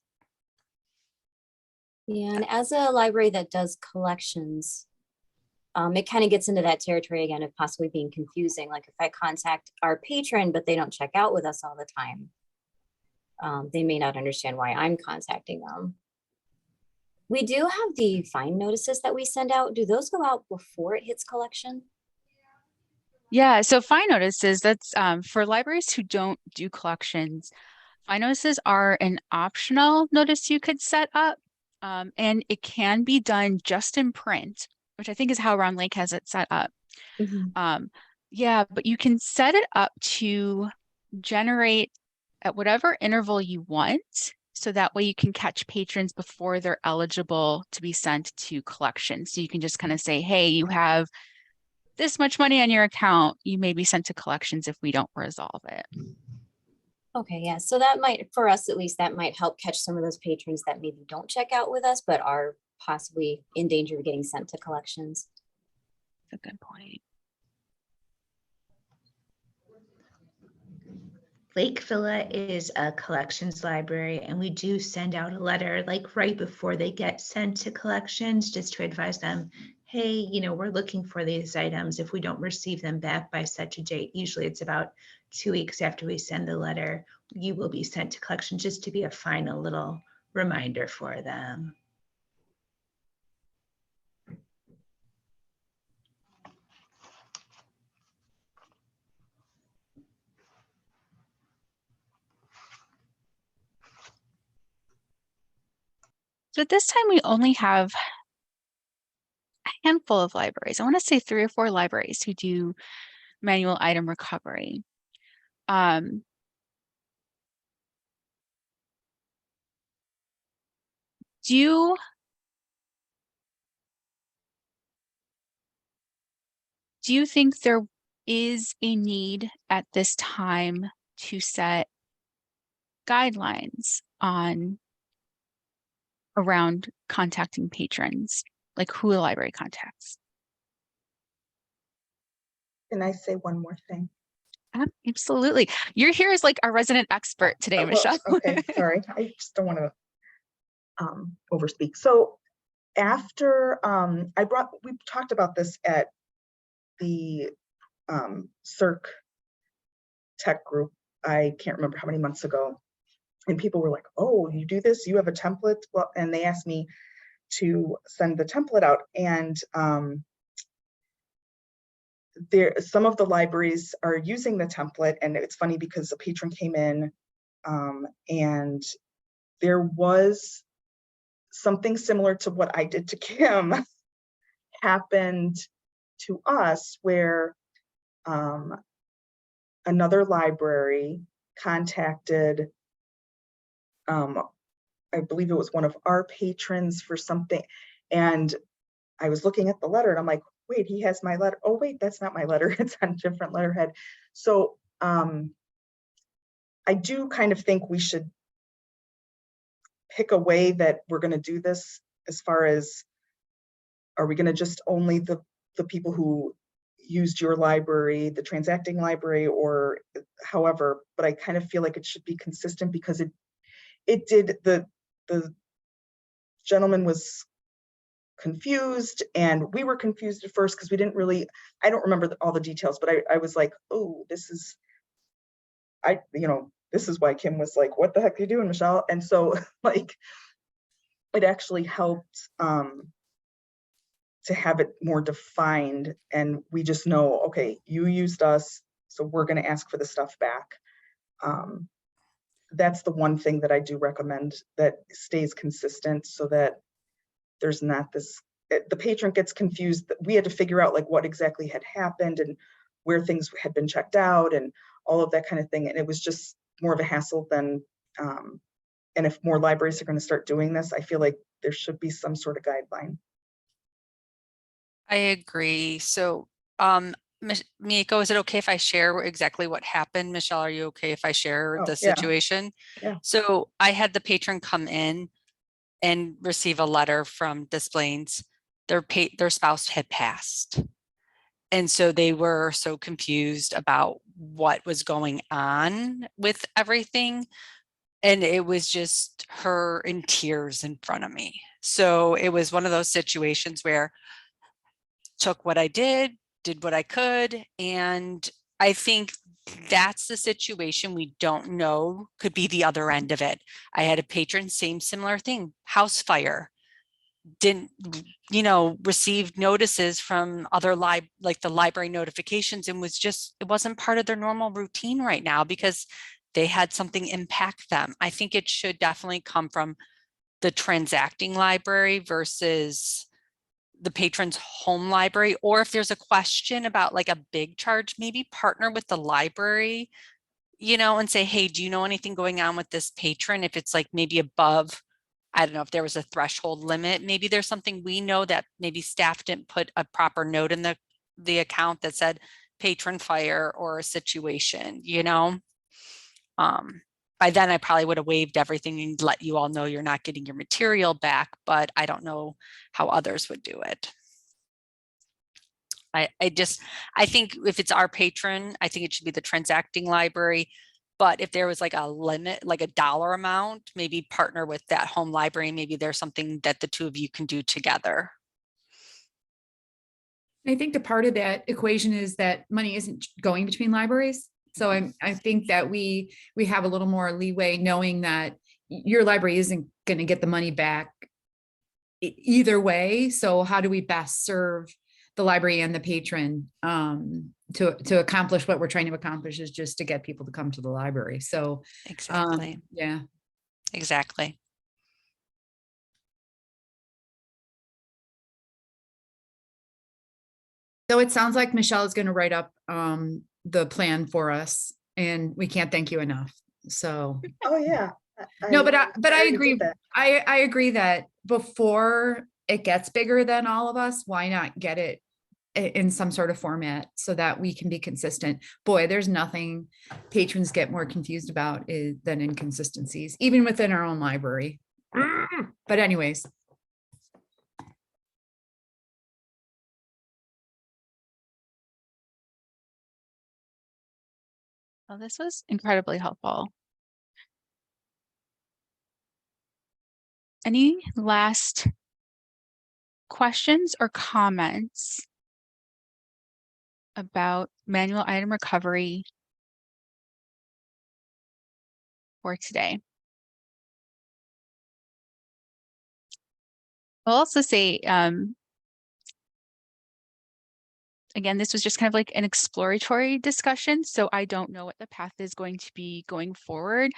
Yeah, and as a library that does collections, it kind of gets into that territory again of possibly being confusing. Like if I contact our patron, but they don't check out with us all the time, they may not understand why I'm contacting them. We do have the fine notices that we send out. Do those go out before it hits collection? Yeah, so fine notices, that's for libraries who don't do collections. Fine notices are an optional notice you could set up, and it can be done just in print, which I think is how Round Lake has it set up. Yeah, but you can set it up to generate at whatever interval you want. So that way you can catch patrons before they're eligible to be sent to collections. So you can just kind of say, hey, you have this much money on your account. You may be sent to collections if we don't resolve it. Okay, yeah. So that might, for us at least, that might help catch some of those patrons that maybe don't check out with us, but are possibly in danger of getting sent to collections. That's a good point. Lake Villa is a collections library, and we do send out a letter like right before they get sent to collections, just to advise them, hey, we're looking for these items. If we don't receive them back by such a date, usually it's about 2 weeks after we send the letter, you will be sent to collection, just to be a final little reminder for them. So at this time, we only have a handful of libraries. I want to say 3 or 4 libraries who do manual item recovery. Do you think there is a need at this time to set guidelines around contacting patrons, like who the library contacts? Can I say one more thing? Absolutely. You're here as like our resident expert today, Well, Michelle. okay, sorry. I just don't want to overspeak. So after we talked about this at the CERC tech group, I can't remember how many months ago, and people were like, oh, you do this, you have a template? Well, and they asked me to send the template out, and some of the libraries are using the template. And it's funny because a patron came in and there was something similar to what I did to Kim happened to us, where another library contacted, I believe it was one of our patrons for something. And I was looking at the letter and I'm like, wait, he has my letter. Oh, wait, that's not my letter. It's on a different letterhead. So I do kind of think we should pick a way that we're going to do this, as far as, are we going to just only the people who used your library, the transacting library, or however, but I kind of feel like it should be consistent, because it did, the gentleman was confused and we were confused at first, because we didn't really, I don't remember all the details, but I was like, oh, this is why Kim was like, what the heck are you doing, Michelle? And so like, it actually helped to have it more defined, and we just know, okay, you used us, so we're going to ask for the stuff back. That's the one thing that I do recommend, that stays consistent, so that there's not this, the patron gets confused. We had to figure out like what exactly had happened and where things had been checked out and all of that kind of thing. And it was just more of a hassle than, and if more libraries are going to start doing this, I feel like there should be some sort of guideline. I agree. So, Miko, is it okay if I share exactly what happened? Michelle, are you okay if I share Oh, the yeah. situation? Yeah. So I had the patron come in and receive a letter from Desplaines. Their spouse had passed. And so they were so confused about what was going on with everything. And it was just her in tears in front of me. So it was one of those situations where took what I did what I could. And I think that's the situation we don't know could be the other end of it. I had a patron, similar thing, house fire. Didn't, receive notices from other like the library notifications, and it wasn't part of their normal routine right now because they had something impact them. I think it should definitely come from the transacting library versus the patron's home library. Or if there's a question about like a big charge, maybe partner with the library, and say, hey, do you know anything going on with this patron? If it's like maybe above, I don't know if there was a threshold limit, maybe there's something we know that maybe staff didn't put a proper note in the account that said patron fire or a situation, by then I probably would have waived everything and let you all know you're not getting your material back, but I don't know how others would do it. I think if it's our patron, I think it should be the transacting library. But if there was like a limit, like a dollar amount, maybe partner with that home library. Maybe there's something that the two of you can do together. I think a part of that equation is that money isn't going between libraries. So I think that we have a little more leeway knowing that your library isn't going to get the money back either way. So how do we best serve the library and the patron to accomplish what we're trying to accomplish, is just to get people to come to the library. So exactly. Yeah, exactly. So it sounds like Michelle is going to write up the plan for us, and we can't thank you enough. So Oh yeah. no, but I already agree. did that. I agree that before it gets bigger than all of us, why not get it in some sort of format so that we can be consistent? Boy, there's nothing patrons get more confused about than inconsistencies, even within our own library. But anyways. Well, this was incredibly helpful. Any last questions or comments about manual item recovery for today? I'll also say, again, this was just kind of like an exploratory discussion, so I don't know what the path is going to be going forward.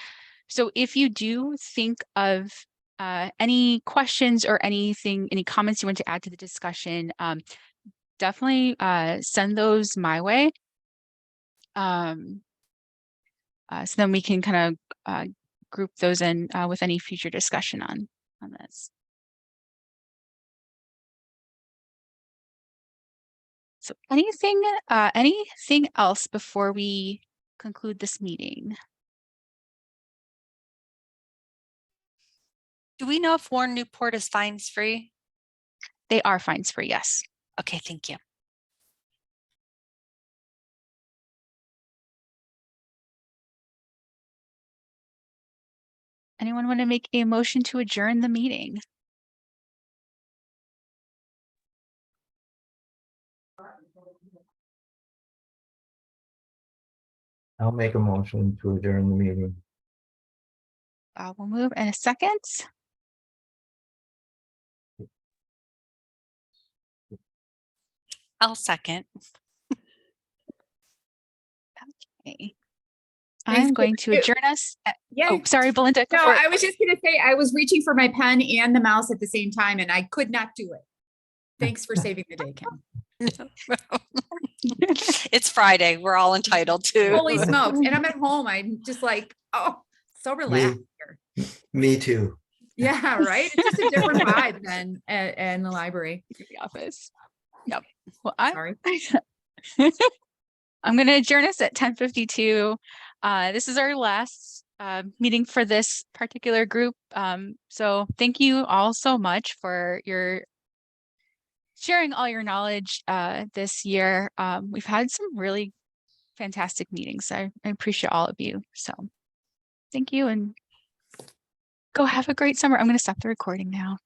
So if you do think of any questions or anything, any comments you want to add to the discussion, definitely send those my way. So then we can kind of group those in with any future discussion on this. So anything else before we conclude this meeting? Do we know if Warren Newport is fines free? They are fines free, yes. Okay, thank you. Anyone want to make a motion to adjourn the meeting? I'll make a motion to adjourn the meeting. We'll move in a second. I'll second. Okay. Thanks, I'm going to Chris. adjourn us. Yeah. Oh, sorry, Belinda. Go No, for it. I was just gonna say, I was reaching for my pen and the mouse at the same time and I could not do it. Thanks for saving the day, Kim. It's Friday. We're all entitled to. Holy smokes. And I'm at home. I'm just like, oh, so relaxed here. Me too. Yeah, right? It's just a different vibe than in the library. The office. Yep. Well, Sorry. I'm going to adjourn us at 10:52. This is our last meeting for this particular group. So thank you all so much for your sharing all your knowledge this year. We've had some really fantastic meetings. I appreciate all of you. So thank you and go have a great summer. I'm going to stop the recording now.